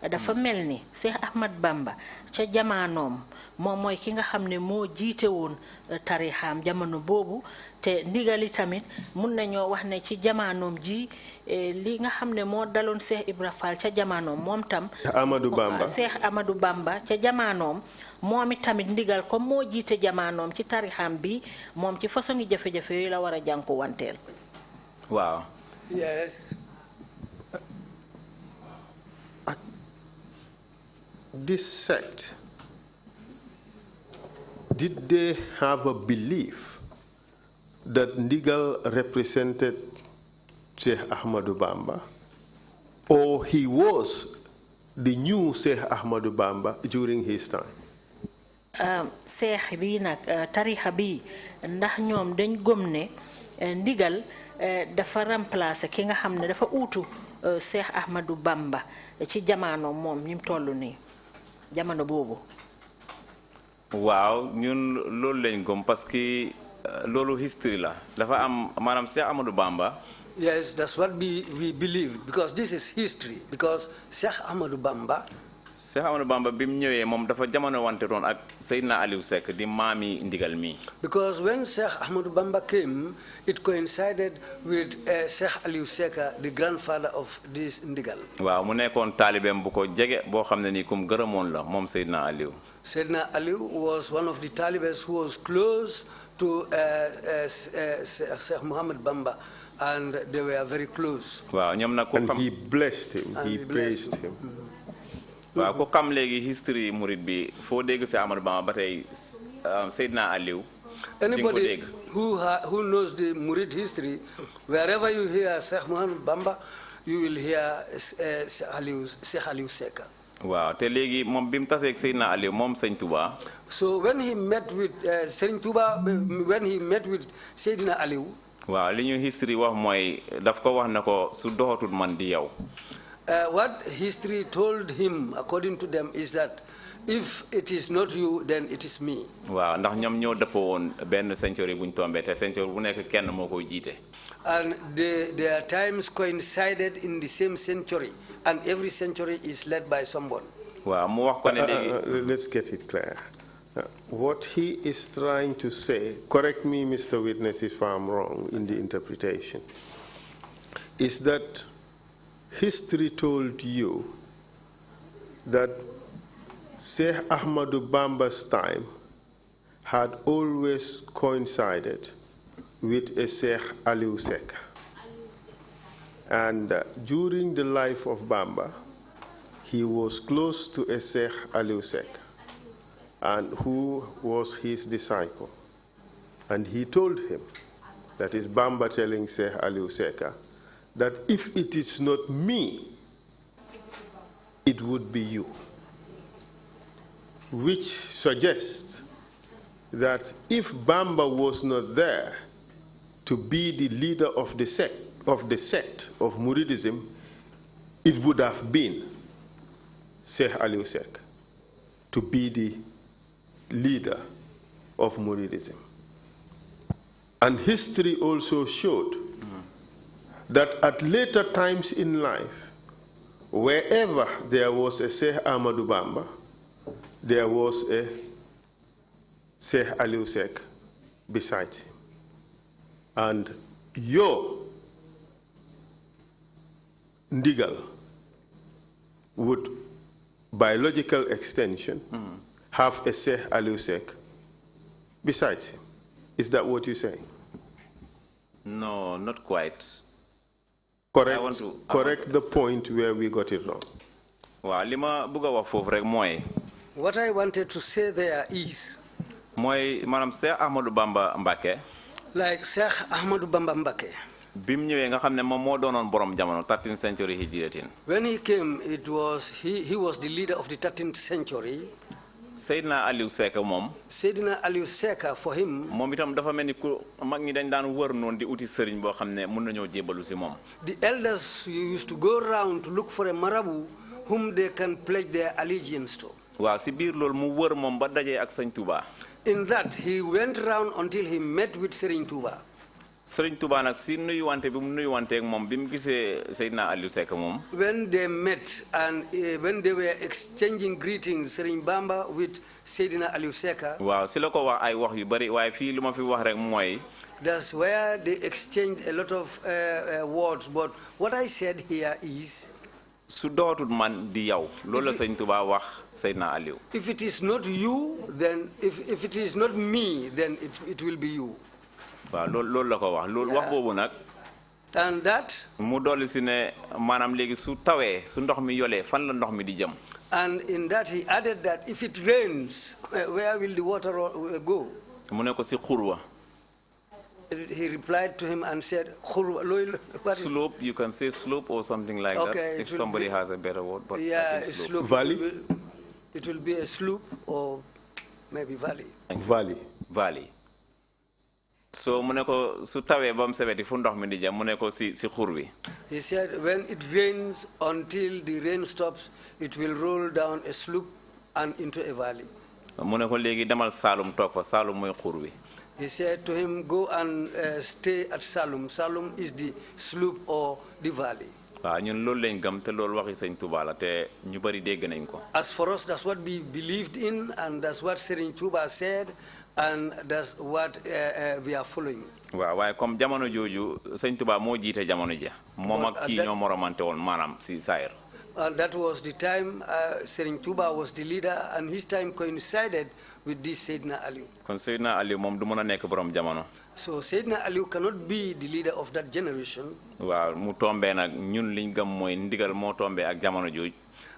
dafa mel ni Cheikh Ahmad Bamba ca jamaanoom moom mooy ki nga xam ne moo jiite woon tarixaam jamono boobu te ndigali tamit mun nañoo wax ne ci jamaanoom ji li nga xam ne moo daloon Cheikh Ibra Fall ca jamaanoom moom tam Amadou Bamba Cheikh Amadou Bamba ca jamaanoom moom tamit ndigal comme moo jiite jamaanoom ci tarixaam bi moom ci façon yi jafe-jafe yooyu la war a jànku wanteel. Waaw. Yes. This sect, did they have a belief that Ndigal represented Sheikh Ahmadou Bamba, or he was the new Sheikh Ahmadou Bamba during his time? Cheikh bi nag tarixa bi ndax ñoom dañ gëm ne Ndigal dafa remplacer ki nga xam ne dafa uutu Cheikh Ahmadou Bamba ci jamono moom ñu tollu nii jamono boobu. waaw ñun loolu lañ gëm parce que loolu history la dafa am maanaam Cheikh Ahmadou Bamba. Yes, that's what we believe because this is history because Cheikh Ahmadou Bamba. Cheikh Ahmadou Bamba bi mu ñëwee moom dafa jamono wante doon ak Seydina Aliou Seck di maami Ndigal mi. Because when Cheikh Ahmadou Bamba came, it coincided with Cheikh Aliou Seck, the grandfather of this Ndigal. waaw mu nekkoon taalibeem bu ko jege boo xam ne nii kum gërëmoon la moom Seydina Aliou. Seydina Aliou was one of the talibes who was close to Sheikh Muhammad Bamba, and they were very close. waaw ñoom nag ko xam and he blessed him, he praised him. waaw ko xam léegi history murid bi foo dégg si Ahmadou Bamba ba tey Seydina Aliou. Anybody who knows the Murid history, wherever you hear Sheikh Muhammad Bamba, you will hear Sheikh Aliou Seck. waaw te léegi moom bi mu taseeg Seydina Aliou moom Sëñ Touba. So when he met with Serigne Touba, when he met with Seydina Aliou. waaw li ñu history wax mooy daf ko wax na ko su doxatul man di yow. What history told him, according to them, is that if it is not you, then it is me. waaw ndax ñoom ñoo dëppoo woon benn century bu ñu tombé te century bu nekk kenn moo koy jiite. And their times coincided in the same century, and every century is led by someone. waaw mu wax ko ne léegi. Let's get it clear. What he is trying to say, correct me, Mr. Witness, if I'm wrong in the interpretation, is that history told you that Sheikh Ahmadou Bamba's time had always coincided with a Sheikh Aliou Seck. And during the life of Bamba, he was close to a Sheikh Aliou Seck, and who was his disciple. And he told him that is Bamba telling Sheikh Aliou Seka, that if it is not me, it would be you, which suggests that if Bamba was not there to be the leader of the sect of Muridism, it would have been Sheikh Aliou Seka to be the leader of Muridism. And history also showed that at later times in life, wherever there was a Sheikh Ahmadou Bamba, there was a Sheikh Aliou Seka beside him. And your ndigal would, by logical extension, have a Sheikh Aliou Seka beside him. Is that what you're saying? No, not quite. Correct the point where we got it wrong. What I wanted to say there is, like Sheikh Ahmadou Bamba Mbake, borom jamono 13th century hijratin. When he came, he was the leader of the 13th century. Seydina Aliou Seka mom. Seydina Aliou Seka for him. Mom itam dafa melni ku mag ñi dañ daan wër non di uti sëriñ bo xamne mën nañoo jébalu ci mom. The elders used to go around to look for a marabout whom they can pledge their allegiance to. Waaw ci biir lool mu wër mom ba dajé ak Sëriñ Touba. In that he went around until he met with Sëriñ Touba. Sëriñ Touba nak ci nuyuwante bi mu nuyuwante ak mom bimu gisé Seydina Aliou Seka mom. When they met and when they were exchanging greetings, Sëriñ Bamba with Seydina Aliou Seka. Waaw ci la ko wax ay wax yu bari waaye fi luma fi wax rek moy. That's where they exchanged a lot of words, but what I said here is, su dootul man di yow loolu la Sëriñ Touba wax Seydina Aliou. If it is not you, then if it is not me, then it will be you. Waaw loolu la ko wax loolu wax boobu nag. And that. mu dolli si ne maanaam léegi su tawee su ndox mi yolee fan la ndox mi di jëm. And in that he added that if it rains, where will the water go? mu ne ko si xurwa. He replied to him and said, slope, you can say slope or something like that, if somebody has a better word. But yeah, slope. Valley? It will be a slope or maybe valley. Valley. So mu ne ko su tawee ba mu sebeti fu ndox mi di jëm mu ne ko si xur wi. He said when it rains until the rain stops, it will roll down a slope and into a valley. mu ne ko léegi demal Saalum toog fa Saalum mooy xur wi. He said to him, go and stay at Salum. Salum is the slope or the valley. ñun loolu lañ gëm te loolu waxi Sëriñ Touba la te ñu bari dégg nañ ko. As for us, that's what we believed in, and that's what Sëriñ Touba said, and that's what we are following. waaw waaye comme jamono jooju Sëriñ Touba moo jiite jamono ji moom ak kii ñoo moromante woon maanaam si saayir. That was the time Sëriñ Touba was the leader, and his time coincided with this Seydina Aliou. Kon Seydina Aliou moom du mën a nekk borom jamono. So Seydina Aliou cannot be the leader of that generation. waaw mu tombé nag ñun liñ gëm mooy ndigal moo tombé ak jamono jooju.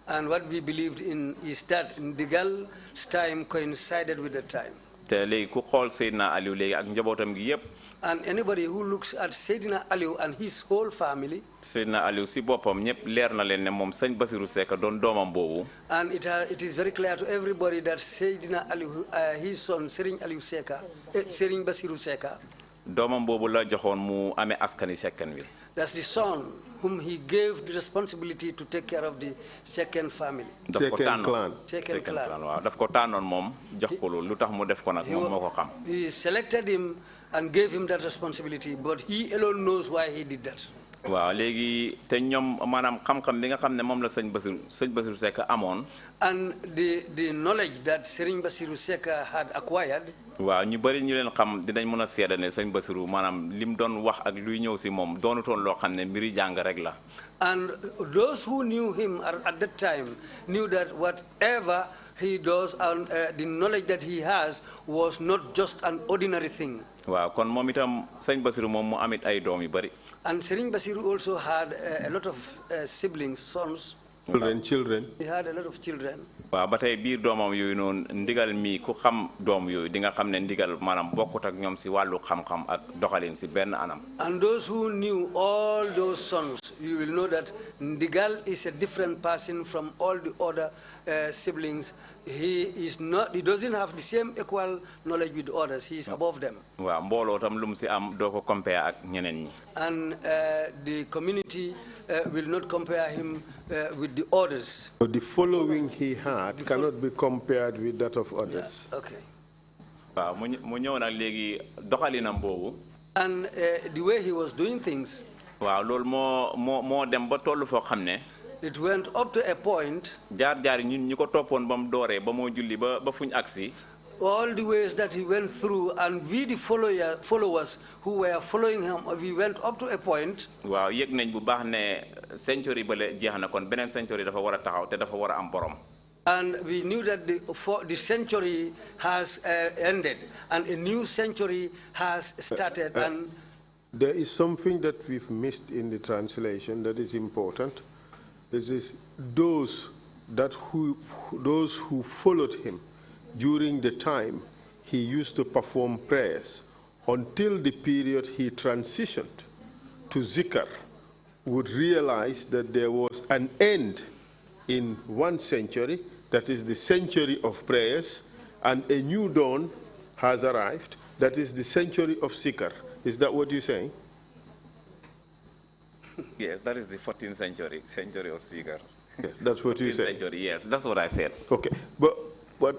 And what we believed in is that ndigal's time coincided with the time. te léegi ku xool Seydina Aliou léegi ak njabootam gi yépp. And anybody who looks at Seydina Aliou and his whole family. Seydina Aliou si boppam ñëpp leer na leen ne moom sëñ Basiru Seka doon doomam boobu. And it is very clear to everybody that Seydina Aliou, his son Serigne Aliou Seka, Serigne Basiru Seka. doomam boobu la joxoon mu amee askani Sekan wi. That's the son whom he gave the responsibility to take care of the second family. Second clan. Second clan. waaw daf ko tànnoon moom jox ko lu tax mu def ko nag moom moo ko xam. He selected him and gave him that responsibility, but he alone knows why he did that. waaw léegi te ñoom maanaam xam-xam bi nga xam ne moom la sëñ Basiru Seka amoon. And the knowledge that Serigne Basiru Seka had acquired. waaw ñu bari ñu leen xam dinañ mën a seede ne sëñ Basiru maanaam lim doon wax ak luy ñëw si moom doonutoon loo xam ne mbiri jàng rek la. And those who knew him at that time knew that whatever he does and the knowledge that he has was not just an ordinary thing. waaw kon moom itam sëñ Basiru moom mu amit ay doom yu bari. And Serigne Basiru also had a lot of siblings, sons. Children. He had a lot of children. waaw ba tey biir doomam yooyu noonu ndigal mi ku xam doom yooyu di nga xam ne ndigal maanaam bokkut ak ñoom si wàllu xam-xam ak doxalin si benn anam. And those who knew all those sons, you will know that Ndigal is a different person from all the other siblings. He doesn't have the same equal knowledge with others. He is above them. waaw mbooloo tam lu mu si am doo ko compare ak ñeneen ñi. And the community will not compare him with the others. So the following he had cannot be compared with that of others. Yeah. Okay. waaw mu ñëw nag léegi doxalinam boobu. And the way he was doing things. waaw loolu moo dem ba tollu foo xam ne. It went up to a point. jaar ñun ñi ko toppoon ba mu dooree ba moo julli ba fuñ agsi. All the ways that he went through, and we the followers who were following him, we went up to a point. waaw yëg nañ bu baax ne century bale jeex na kon beneen century dafa war a taxaw te dafa war a am borom. And we knew that the century has ended, and a new century has started. And there is something that we've missed in the translation that is important. This is those who followed him during the time he used to perform prayers until the period he transitioned to zikr would realize that there was an end in one century, that is the century of prayers, and a new dawn has arrived, that is the century of zikr. Is that what you're saying? Yes, that is the 14th century of zikr. Yes, that's what you said. Century, yes, that's what I said. Okay, but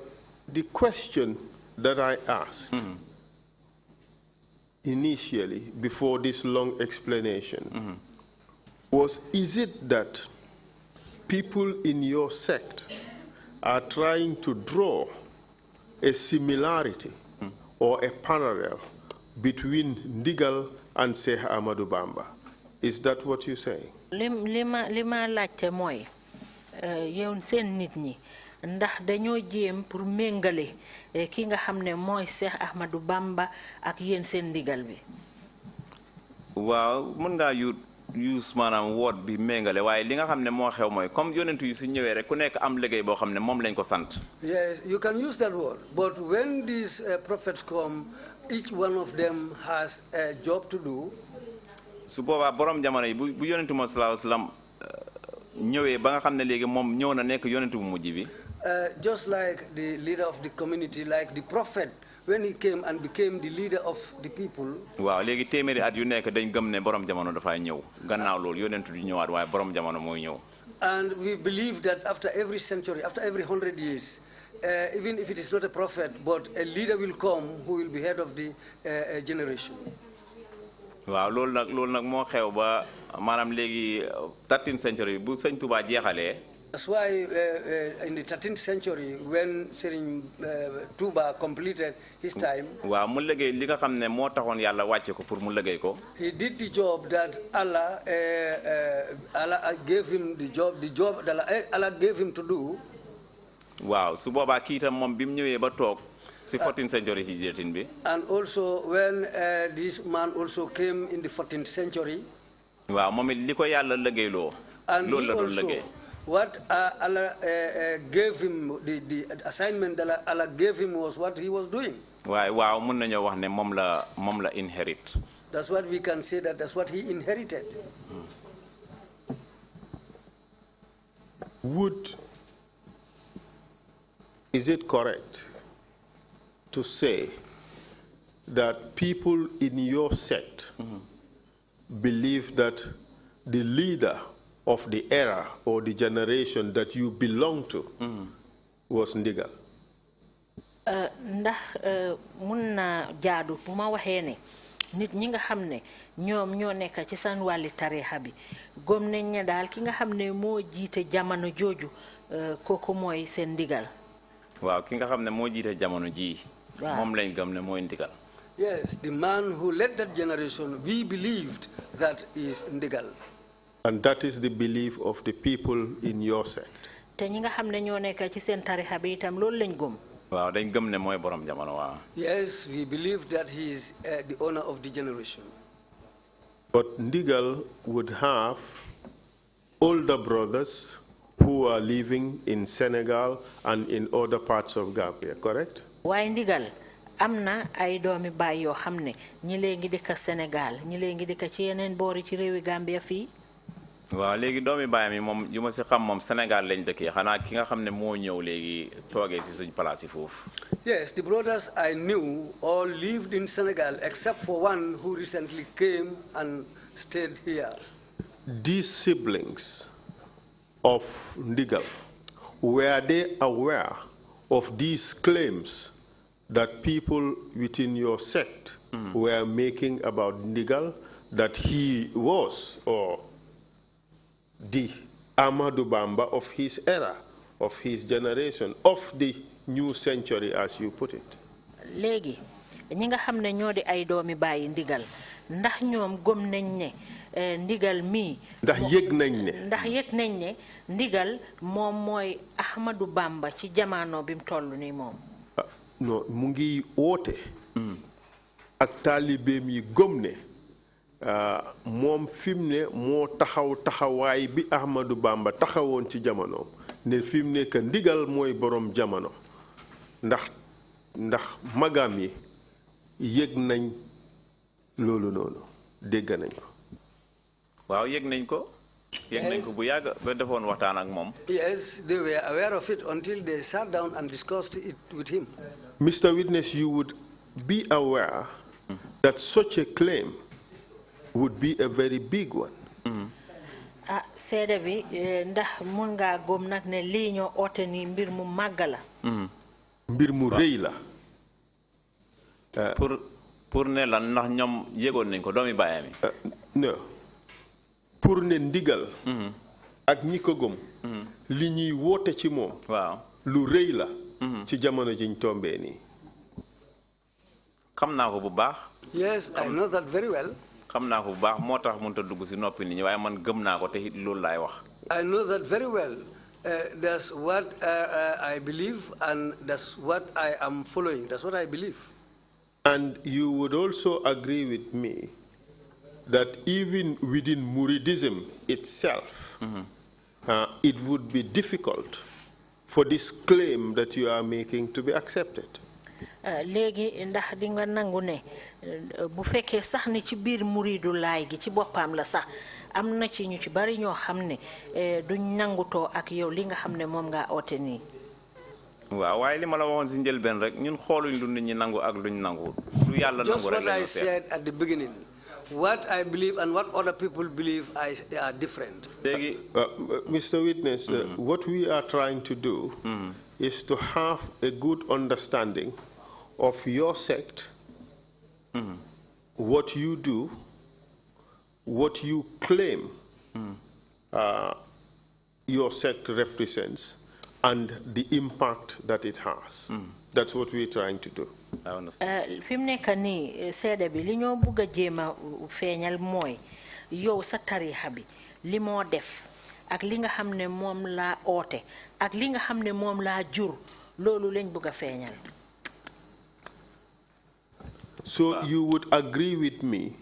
the question that I asked initially, before this long explanation, was, is it that people in your sect are trying to draw a similarity or a parallel between Ndigal and Sheikh Ahmadou Bamba? Is that what you're saying? Lima laajte mooy yow seen nit ñi ndax dañoo jéem pour méngale ki nga xam ne mooy Cheikh Ahmadou Bamba ak yéen seen ndigal bi. waaw mën ngaa use maanaam woot bi méngale waaye li nga xam ne moo xew mooy comme yonentu yi su ñëwee rek ku nekk am liggéey boo xam ne moom lañ ko sant. Yes, you can use that word, but when these prophets come, each one of them has a job to do. su boobaa borom jamono yi bu yonentu mo sallallahu alayhi wasallam ñëwee ba nga xam ne léegi moom ñëw na nekk yonentu bu mujj bi. Just like the leader of the community, like the prophet, when he came and became the leader of the people. waaw léegi téeméeri at yu nekk dañ gëm ne borom jamono dafay ñëw gannaaw loolu yonentu di ñëwaat waaye borom jamono mooy ñëw. And we believe that after every century, after every 100 years, even if it is not a prophet, but a leader will come who will be head of the generation. waaw loolu nag moo xew ba maanaam léegi 13th century bu Sëñ Tuubaa jeexalee. That's why in the 13th century, when Serigne Touba completed his time, waaw mu liggéey li nga xam ne moo taxoon yàlla wàcce ko pour mu liggéey ko. he did the job that Allah gave him the job that Allah gave him to do. waaw su boobaa kii itam moom bi mu ñëwee ba toog si 14th century ci jeetin bi. And also when this man also came in the 14th century. waaw moom it li ko yàlla liggéeyloo. loolu la doon liggéey. What Allah gave him, the assignment that Allah gave him was what he was doing. waaw mën nañoo wax ne moom la inherit. That's what we can say, that's what he inherited. Is it correct to say that people in your sect believe that the leader of the era or the generation that you belong to was Ndigal? Ndax mun na jaadu bu ma waxee ne nit ñi nga xam ne ñoom ñoo nekk ci seen wàlli tariixa bi gom nañ ne daal ki nga xam ne moo jiite jamono jooju kooku mooy seen Ndigal. waaw ki nga xam ne moo jiite jamono ji moom lañ gëm ne mooy Ndigal. Yes, the man who led that generation, we believed that is Ndigal. And that is the belief of the people in your sect. Te ñi nga xam ne ñoo nekk ci seen tariixa bi itam loolu lañ gëm. waaw dañ gëm ne mooy borom jamono waaw. Yes, we believe that he is the owner of the generation. But Ndigal would have older brothers who are living in Senegal and in other parts of Gambia, correct? Waaye ndigal amna ay doomi baay yoo xam ne ñi lee ngi dëkk Sénégal ñi lee ngi dëkk ci yeneen boori ci réewi Gambia fii. waaw léegi doomi baay mi moom yu ma si xam moom Sénégal lañ dëkkee xanaa ki nga xam ne moo ñëw léegi toogee si suñ place yi foofu. Yes, the brothers I knew all lived in Senegal except for one who recently came and stayed here. These siblings of Ndigal, were they aware of these claims that people within your sect were making about Ndigal, that he was or the Amadou Bamba of his era, of his generation, of the new century, as you put it? Léegi ñi nga xam ne ñoo di ay doomi bàyyi Ndigal ndax ñoom gëm nañ ne Ndigal mii ndax yëg nañ ne Ndigal moom mooy Ahmadou Bamba ci jamono bi mu toll nii moom. non mu ngi woote ak taalibeem yi gëm ne moom fi mu ne moo taxawaay bi Ahmadou Bamba taxawoon ci jamonoom ne fi mu ne que Ndigal mooy borom jamono ndax magam yi yëg nañ loolu noonu dégg nañ ko. waaw yëg nañ ko. yëg nañ ko bu yàgg ba defoon waxtaan ak moom. Yes, they were aware of it until they sat down and discussed it with him. Mr. Witness, you would be aware that such a claim would be a very big one. Seede bi ndax mun ngaa gëm nag ne lii ñoo oote ni mbir mu màgg la. mbir mu rëy la. pour ne lan ndax ñoom yëgoon nañ ko doomi baayam yi. non pour ne Ndigal. ak ñi ko gëm. li ñuy woote ci moom. waaw lu rëy la. ci jamono jiñ tombee nii. xam naa ko bu baax. Yes, I know that very well. xam naa ko bu baax moo tax mënut a dugg si noppi nit ñi waaye man gëm naa ko te it loolu laay wax. I know that very well. That's what I believe, and that's what I am following. That's what I believe. And you would also agree with me that even within Muridism itself, it would be difficult for this claim that you are making to be accepted. Léegi ndax di nga nangu ne bu fekkee sax ni ci biir muridu laay gi ci boppam la sax am na ci ñu ci bari ñoo xam ne duñ nangutoo ak yow li nga xam ne moom ngaa oote nii. waaw waaye li ma la waxoon si njëlbeen rek ñun xooluñ lu nit ñi nangu ak luñ nangu lu yàlla nangu rek la ñu Just what I said at the beginning. What I believe and what other people believe are different. léegi Mr. Witness, what we are trying to do is to have a good understanding of your sect, what you do, what you claim your sect represents, and the impact that it has. That's what we're trying to do. I understand. Fi mu nekk nii seede bi li ñoo bugg a jéem a feeñal mooy yow sa tariixa bi li moo def ak li nga xam ne moom laa oote ak li nga xam ne moom laa jur loolu lañ bugg a feeñal. So you would agree with me,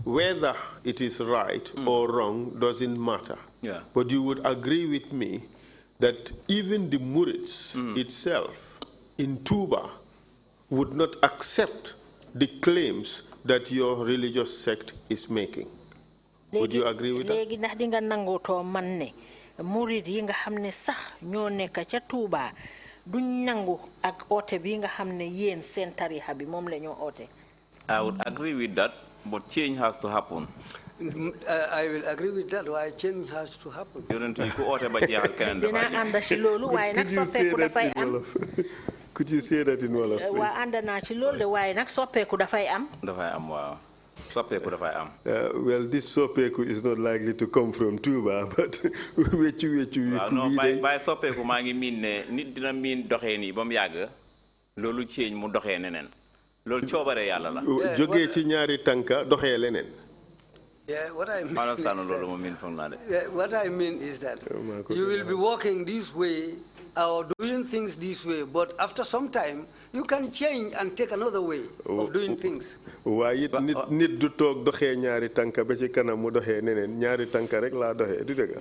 whether it is right or wrong doesn't matter. Yeah. But you would agree with me that even the Murids itself in Tuba would not accept the claims that your religious sect is making. Would you agree with that? Léegi ndax di nga nangutoo man ne murid yi nga xam ne sax ñoo nekk ca Tuuba duñ nangu ak oote bi nga xam ne yéen seen tariixa bi moom la ñoo oote. I would agree with that, but change has to happen. I will agree with that. Why change has to happen? Dina ànd ci loolu waaye nag soppeeku dafay am. Could you say that in Wolof, please? Waa ànd naa ci loolu de waaye nag soppeeku dafay am. Dafay am waaw. Soppeeku dafay am. Well, this soppeeku is not likely to come from Tuba, but weccu waaw non by soppeeku maa ngi miin ne nit dina miin doxee nii ba mu yàgg loolu change mu doxee neneen loolu coobare yàlla la. Jógee ci ñaari tànka doxee leneen. Yeah, what I mean. What I mean is that you will be walking this way or doing things this way, but after some time you can change and take another way of doing things. Waaye nit du toog doxee ñaari tànka ba ci kanam mu doxee neneen ñaari tànka rek laa doxee du dëgg.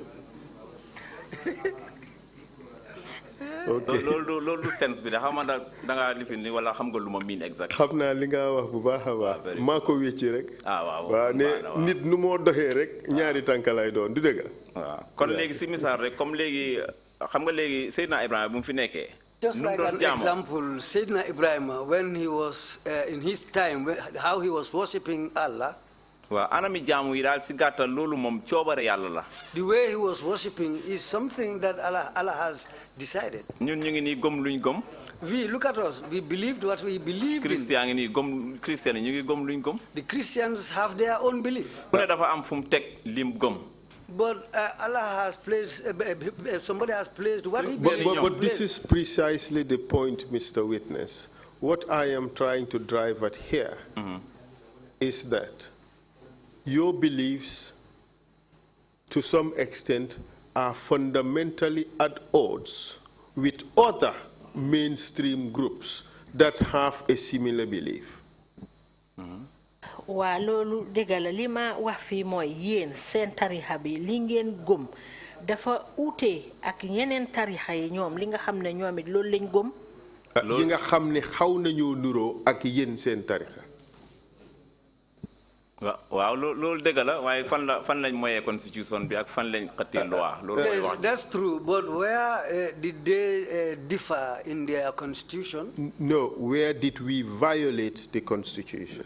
Okay. Lolu sense bi da xama da nga lifini wala xam nga luma mean exact. Xamna li nga wax bu baaxa ba mako wécci rek. Wa ne nit nu mo doxé rek ñaari tanka lay doon du deug. Wa kon légui ci misal rek comme légui xam nga légui Seydina Ibrahima bu mu fi nekké. Just like an example, Sayyidina Ibrahim, when he was in his time, how he was worshipping Allah. The way he was worshipping is something that Allah has decided. We look at us, we believed what we believed in. The Christians have their own belief. But Allah has placed, somebody has placed what he believes. But this is precisely the point, Mr. Witness. What I am trying to drive at here is that your beliefs, to some extent, are fundamentally at odds with other mainstream groups that have a similar belief. Wa lolu degala lima wax fi moy yeen sen tarixa bi li ngeen gum dafa outé ak yeneen tarixa yi ñoom li nga xamné ñoom it lolu lañ gum yi nga xamné xaw nañu nuro ak yeen sen tarixa waaw lolu degala waye fan lañ moyé constitution bi ak fan lañ xaté loi lolu moy wax. That's true, but where did they differ in their constitution? No, where did we violate the constitution?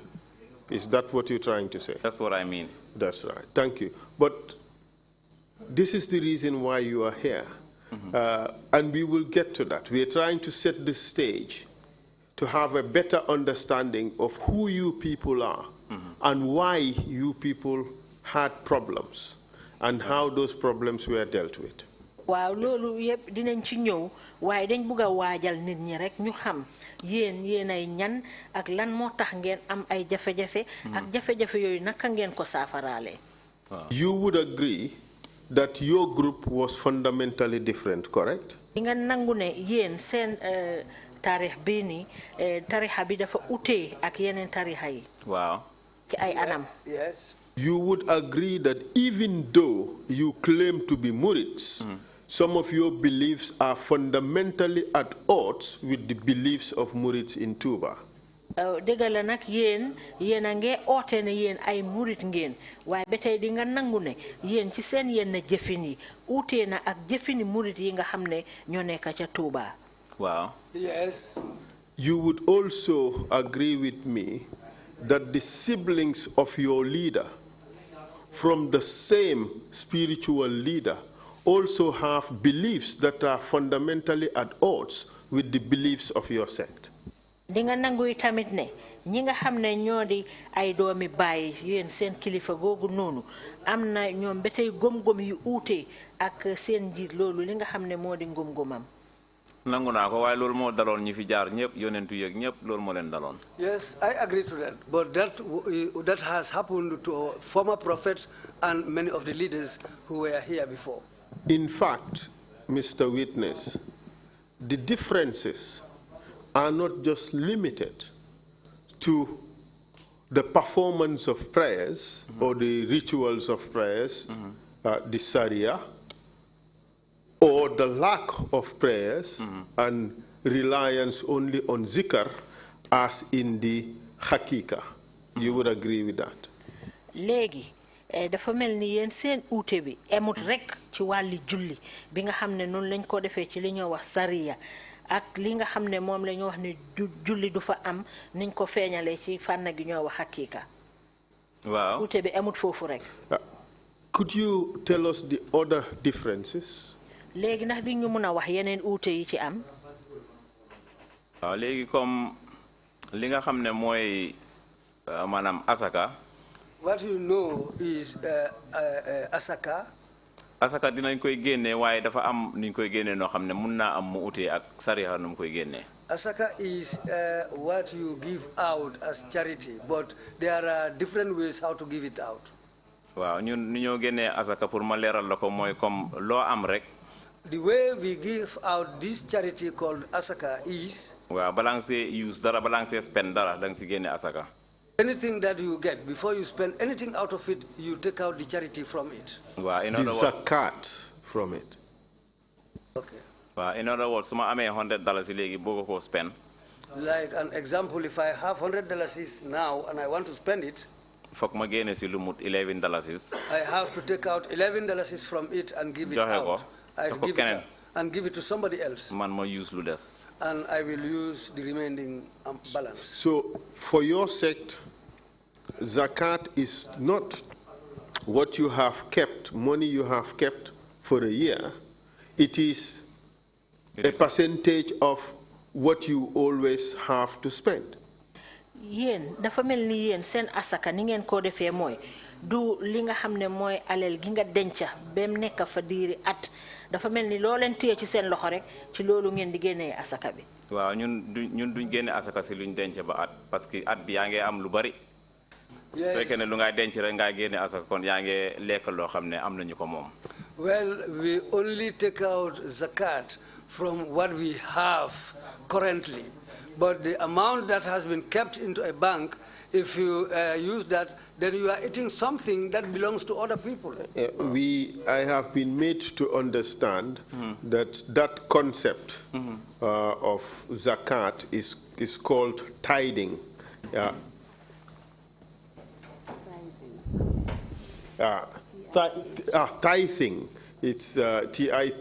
Is that what you're trying to say? That's what I mean. That's right. Thank you. But this is the reason why you are here. And we will get to that. We are trying to set the stage to have a better understanding of who you people are and why you people had problems and how those problems were dealt with. Waaw lolu yeb dinañ ci ñew waye dañ bëgga waajal nit ñi rek ñu xam yeen ay ñan ak lan mo tax ngeen am ay jafe-jafe ak jafe-jafe yoy naka ngeen ko safaralé. You would agree that your group was fundamentally different, correct? Nga nangu ne yeen sen tarikh bi ni tarixa bi dafa outé ak yeneen tarixa yi. Wow. Ci ay anam. Yes. You would agree that even though you claim to be Murids, some of your beliefs are fundamentally at odds with the beliefs of Murids in Touba. Degala nak yeen a nge oote ne yeen ay murit ngeen waaye ba tey di nga nangu ne yeen ci seen yenn jëfin yi uute na ak jëfini murit yi nga xam ne ñoo nekk ca Touba. Wow. Yes. You would also agree with me that the siblings of your leader from the same spiritual leader also have beliefs that are fundamentally at odds with the beliefs of your sect. Dinga nangu tamit ne ñi nga xamne ñoo di ay doomi baay yeen seen kilifa gogu nonu amna ñoom betay gom-gom yu uuté ak seen jiit loolu li nga xamne modi ngom-gomam. Nangu na ko way loolu mo dalon ñi fi jaar ñepp yonentu yek ñepp loolu mo len dalon. Yes, I agree to that, but that has happened to former prophets and many of the leaders who were here before. In fact, Mr. Witness, the differences are not just limited to the performance of prayers or the rituals of prayers, the Sharia, or the lack of prayers and reliance only on zikr as in the hakika. You would agree with that? Legi. Dafa melni yeen seen outé bi emut rek ci wali julli bi nga xamné non lañ ko défé ci li ñoo wax sariya ak li nga xamné mom lañ wax ni julli du fa am niñ ko feñalé ci fanna gi ñoo wax hakika. Wow. Outé bi emut fofu rek. Could you tell us the other differences? Légui nak di ñu mëna wax yeneen outé yi ci am. Waaw légui comme li nga xamné moy manam asaka. What you know is asaka. Asaka dinañ koy génné waye dafa am niñ koy génné no xamné mën na am mu uté ak sariha num koy génné. Asaka is what you give out as charity, but there are different ways how to give it out. Waaw ñun ni ñoo génné asaka pour ma léral lako moy comme lo am rek. The way we give out this charity called asaka is waaw balang sé use dara balang sé spend dara dang ci génné asaka. Anything that you get, before you spend anything out of it, you take out the charity from it. Wow, in the other words, zakat from it. Okay. In other words, suma amé $100 legi bogo ko spend. Like an example, if I have $100 now and I want to spend it, Fok ma génné ci lu mut $11. I have to take out $11 from it and give it out. I give it and give it to somebody else. Man ma use lu dess. And I will use the remaining balance. So for your sect, zakat is not what you have kept, money you have kept for a year. It is a percentage of what you always have to spend. Yen dafa melni yen sen asaka ni ngeen ko defé moy du li nga xamne moy alel gi nga denca bem nek fa diri at dafa melni lo len téye ci sen loxo rek ci lolu ngeen di génné asaka bi. Waaw ñun duñ génné asaka ci luñ denc ba at parce que at bi ya ngay am lu bari. Su fekkee ne lu nga denc rek nga génné asaka kon ya ngay lekk lo xamne am nañu ko mom. Well, we only take out zakat from what we have currently. But the amount that has been kept into a bank, if you use that, then you are eating something that belongs to other people. I have been made to understand that concept of zakat is called tithing. Tithing. It's tithing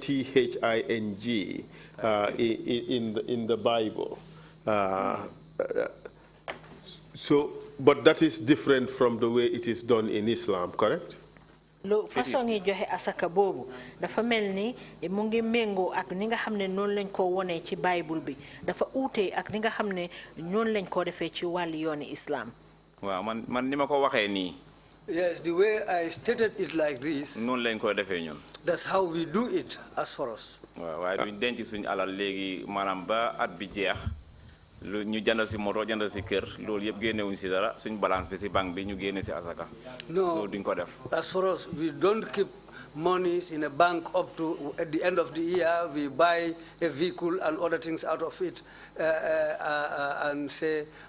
in the Bible. But that is different from the way it is done in Islam, correct? Lo façon yi joxe asaka bobu dafa melni mu ngi mengo ak ni nga xamne non lañ ko woné ci Bible bi dafa outé ak ni nga xamne non lañ ko défé ci wali yoni Islam. Waaw man nima ko waxé ni. Yes, the way I stated it like this. Non lañ ko défé ñun. That's how we do it as for us. Waaw way duñ denc suñu alal légui manam ba at bi jeex. Lu ñu jënd ci moto jënd ci kër lool yëpp génné wuñ ci dara suñ balance bi ci banque bi ñu génné ci asaka. No, duñ ko def. As for us, we don't keep monies in a bank up to at the end of the year. We buy a vehicle and other things out of it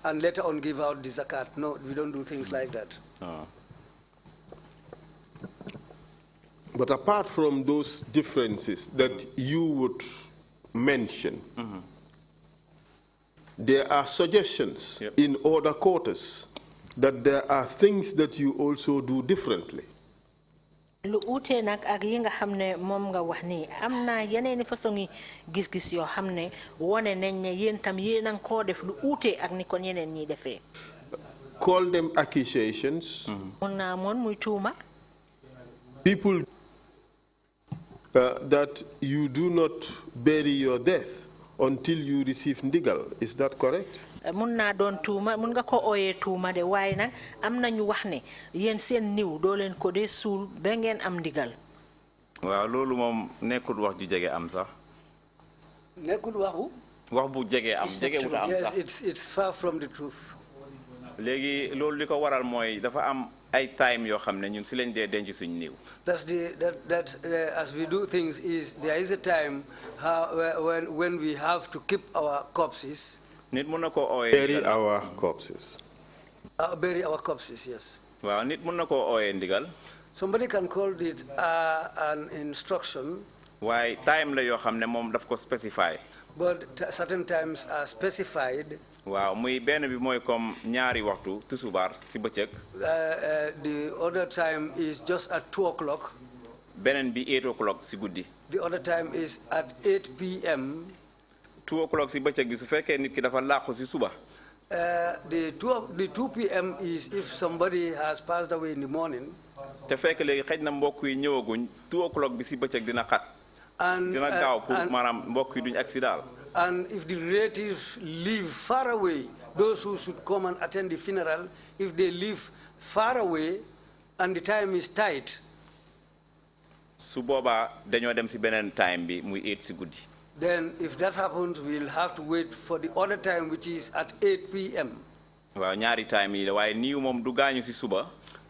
and later on give out the zakat. No, we don't do things like that. But apart from those differences that you would mention, there are suggestions in other quarters that there are things that you also do differently. Lu outé nak ak yi nga xamné mom nga wax ni amna yeneeni façon gis-gis yo xamné woné nañ né yeen tam yeen ko def lu outé ak ni kon yeneen ñi défé. Call them accusations. Muy tuuma. People that you do not bury your death until you receive ndigal. Is that correct? Mun na don tuuma mun nga ko oyé tuuma de way nak am nañu wax ne yeen seen niw do len ko dé sul ba ngeen am ndigal. Waaw lolu mom nekkul wax ju jégué am sax. Nekkul waxu? Wax bu jégué am jégué wu am sax. Yes, it's far from the truth. Légui lolu liko waral moy dafa am ay time yo xamné ñun ci lañ dé denc suñu niw. As we do things is there is a time when we have to keep our corpses. Nit mën na ko oyé bury our corpses. Bury our corpses, yes. Waaw nit mën na ko oyé ndigal. Somebody can call it an instruction. Why time la yo xamné mom daf ko specify. But certain times are specified. Wow, muy benn bi moy comme ñaari waxtu tusubar ci bëccëg. The other time is just at 2 o'clock. Benen bi 8 o'clock ci guddi. The other time is at 8 p.m. 2 o'clock ci bëccëg bi su fekkee nit ki dafa laqku ci suba. The 2 p.m. is if somebody has passed away in the morning. Te fekk léegi xëj na mbokk yi ñëwaguñ 2 o'clock bi ci bëccëg dina xat. Dina gaaw pour maanaam mbokk yi duñ accident. And if the relatives live far away, those who should come and attend the funeral, if they live far away and the time is tight, su boobaa dañoo dem ci beneen time bi muy 8 ci guddi. Then if that happens, we'll have to wait for the other time, which is at 8 p.m. Waaw ñaari time yi la waaye niiw moom du gaañu ci suba.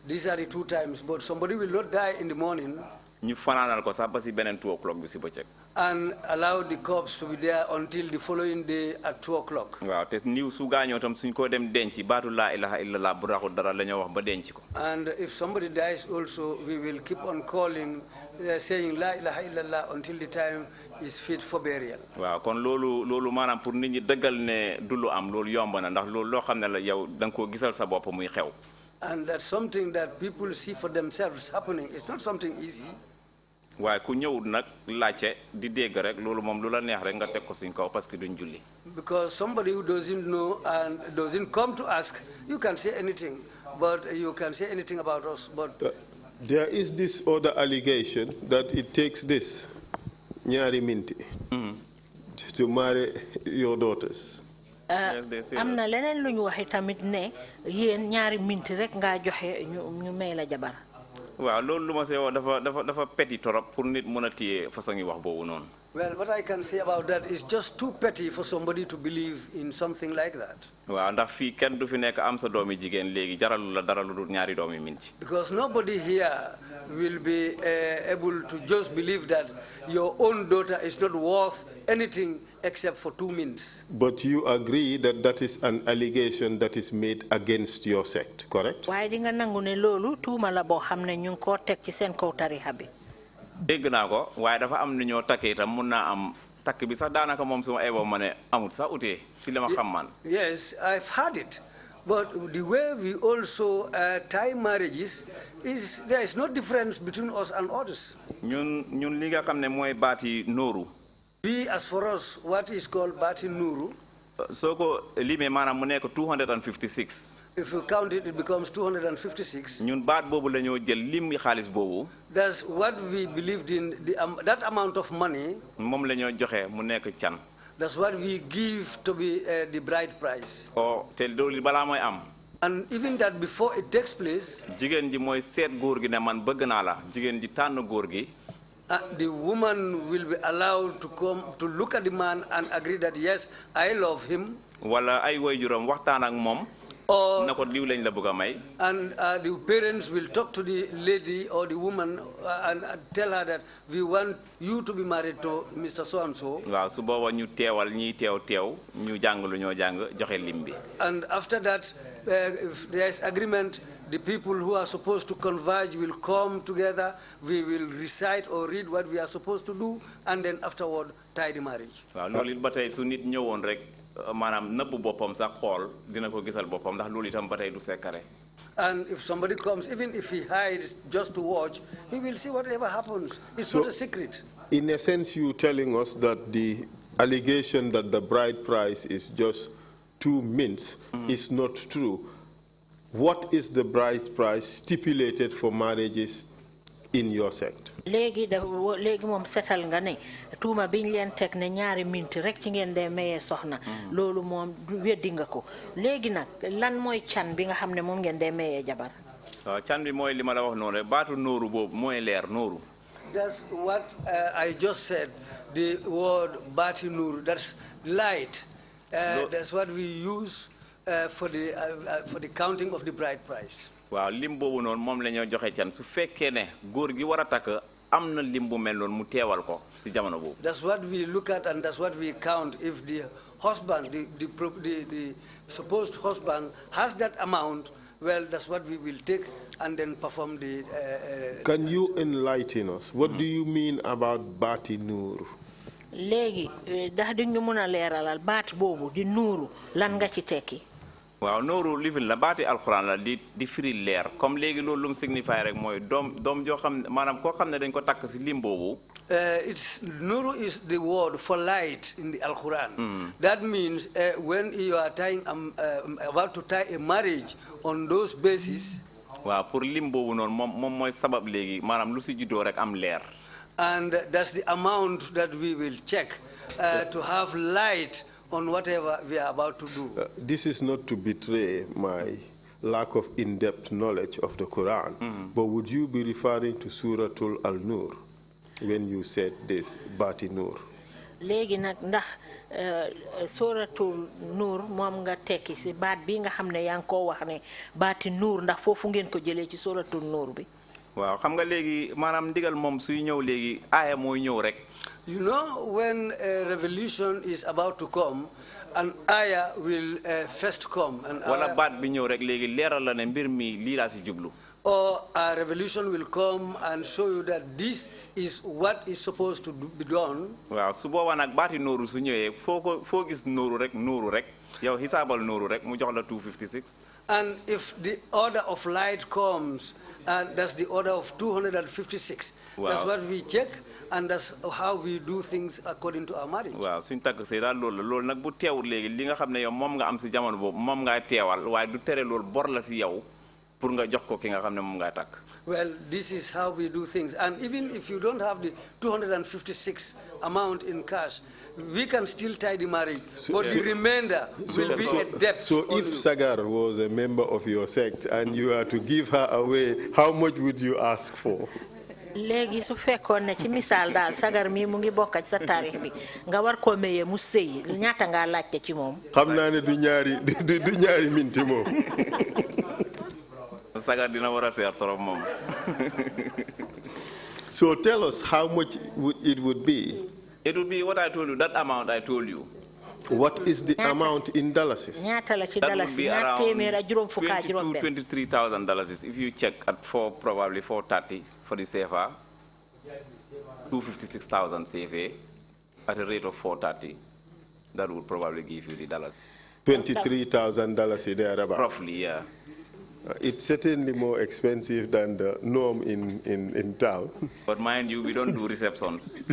These are the 2 times, but somebody will not die in the morning. ñu fanaanal ko sax ba ci beneen 2 o'clock bi ci bëccëg. And allow the corpse to be there until the following day at 2 o'clock. Waaw te niiw su gaañoo tam suñ ko dem denc baatu laa ilaha illallah bu raxul dara la ñoo wax ba denc ko. And if somebody dies also, we will keep on calling, saying la ilaha illallah until the time is fit for burial. waaw kon loolu maanaam pour nit ñi dëggal ne du lu am loolu yomb na ndax loolu loo xam ne la yow da nga koo gisal sa bopp muy xew. And that's something that people see for themselves happening. It's not something easy. waaye ku ñëw nag laajte di dégg rek loolu moom lu la neex rek nga teg ko suñ kaw parce que duñ julli. Because somebody who doesn't know and doesn't come to ask, you can say anything, but you can say anything about us. But there is this other allegation that it takes this ñaari minti to marry your daughters. am na leneen lu ñu waxi tamit ne yéen ñaari minti rek nga joxe ñu may la jabar. waaw loolu lu ma see wax dafa petit torop pour nit mën a téye façon yi wax boobu noonu. Well, what I can say about that is just too petty for somebody to believe in something like that. waaw ndax fii kenn du fi nekk am sa doomi jigéen léegi jaralu la dara lu dul ñaari doomi minti. Because nobody here will be able to just believe that your own daughter is not worth anything except for 2 minutes. But you agree that that is an allegation that is made against your sect, correct? waaye di nga nangu ne loolu tuuma la boo xam ne ñu ngi koo teg ci seen kaw tarixa bi. dégg naa ko waaye dafa am ni ñoo takkee itam mun naa am takk bi sax daanaka moom suma eeboo ma ne amul sax utee si li ma xam man. Yes, I've heard it. But the way we also tie marriages is there is no difference between us and others. ñun li nga xam ne mooy baati nooru. We, as for us, what is called Bati Nuru, soo ko limee maanaam mu nekk 256. if you count it, it becomes 256. ñun baat boobu la ñoo jël lim xaalis boobu. That's what we believed in, that amount of money. moom la ñoo joxe mu nekk can. That's what we give to be the bride price. oh te loolu balaa mooy am. And even that before it takes place, jigéen ji mooy seet góor gi ne man bëgg naa la jigéen ji tànn góor gi. the woman will be allowed to come to look at the man and agree that yes, I love him. wala ay waajuram waxtaan ak moom. na ko diw lañ la bëgg a may. And the parents will talk to the lady or the woman and tell her that we want you to be married to Mr. So and so. waaw su booba ñu teewal ñiy teew ñu jàng lu ñoo jàng joxe lim bi. And after that, if there is agreement, the people who are supposed to converge will come together. We will recite or read what we are supposed to do, and then afterward tie the marriage. waaw loolu it ba tey su nit ñëwoon rek maanaam nëbb boppam sax xool dina ko gisal boppam ndax loolu itam ba tey du sekkare. And if somebody comes, even if he hides just to watch, he will see whatever happens. It's not a secret. In a sense, you telling us that the allegation that the bride price is just 2 mints is not true. What is the bride price stipulated for marriages in your sect? léegi moom setal nga ne tuuma biñ leen teg ne ñaari minti rek ci ngeen dee mayee soxna loolu moom weddi nga ko léegi nag lan mooy can bi nga xam ne moom ngeen dee mayee jabar. waaw can bi mooy li ma la wax noonu rek baatu nooru boobu mooy leer nooru. That's what I just said. The word Bati Nur, that's light. That's what we use for the counting of the bride price. waaw lim boobu noonu moom la ñoo joxe can su fekkee ne góor gi war a takk am na lim bu mel noonu mu teewal ko si jamono boobu. That's what we look at and that's what we count. If the husband, the supposed husband, has that amount, well, that's what we will take and then perform the. Can you enlighten us? What do you mean about Bati Nur? léegi ndax di ñu mën a leeralal baat boobu di nuuru lan nga ci tekki. waaw nooru lifin la baati alxuraan la di firi leer comme léegi loolu lu mu signifie rek mooy doom joo xam maanaam koo xam ne dañ ko takk si lim boobu. It's Nuru is the word for light in the Al-Quran. That means when you are about to tie a marriage on those bases. waaw pour lim boobu noonu moom mooy sabab léegi maanaam lu si juddoo rek am leer. And that's the amount that we will check to have light on whatever we are about to do. This is not to betray my lack of in-depth knowledge of the Quran, but would you be referring to Suratul Al-Nur when you said this, Bati Nur? léegi nag ndax Suratul Nur moom nga tekki si baat bi nga xam ne yaa ngi koo wax ne Bati Nur ndax foofu ngeen ko jëlee ci Suratul Nur bi. waaw xam nga léegi maanaam ndigal moom suy ñëw léegi aaya mooy ñëw rek. You know, when a revelation is about to come, an ayah will first come. wala baat bi ñëw rek léegi leeral la ne mbir mi lii laa si jublu. or a revolution will come and show you that this is what is supposed to be done. Well, su boobaa nag baati nooru su ñëwee foo gis nooru rek yow xisaabal nooru rek mu jox la 256. And if the order of light comes, and that's the order of 256, that's what we check, and that's how we do things according to our marriage. Waaw suñ tàgg see daal loolu nag bu teewul léegi li nga xam ne yow moom nga am si jamono boobu moom ngaa teewal waaye du tere loolu bor la si yow pour nga jox ko ki nga xam ne moom ngaa tàkk. Well, this is how we do things. And even if you don't have the 256 amount in cash, we can still tie the marriage, but the remainder will be a debt. So if Sagar was a member of your sect and you are to give her away, how much would you ask for? Léegi su fekkoon ne ci misaal daal Sagar mi mu ngi bokk ci sa taarix bi nga war ko maye mu sëy ñaata nga laajte ci moom. Xam naa ne du ñaari minti moom. Sagar dina war a seer trop moom. So tell us how much it would be. It would be what I told you, that amount I told you. What is the amount in dollars? That would be around $22,000 to $23,000 if you check at probably 430 for the CFA, 256,000 CFA at a rate of 430. That would probably give you the dollars. $23,000 thereabout. Roughly, yeah. It's certainly more expensive than the norm in town. But mind you, we don't do receptions.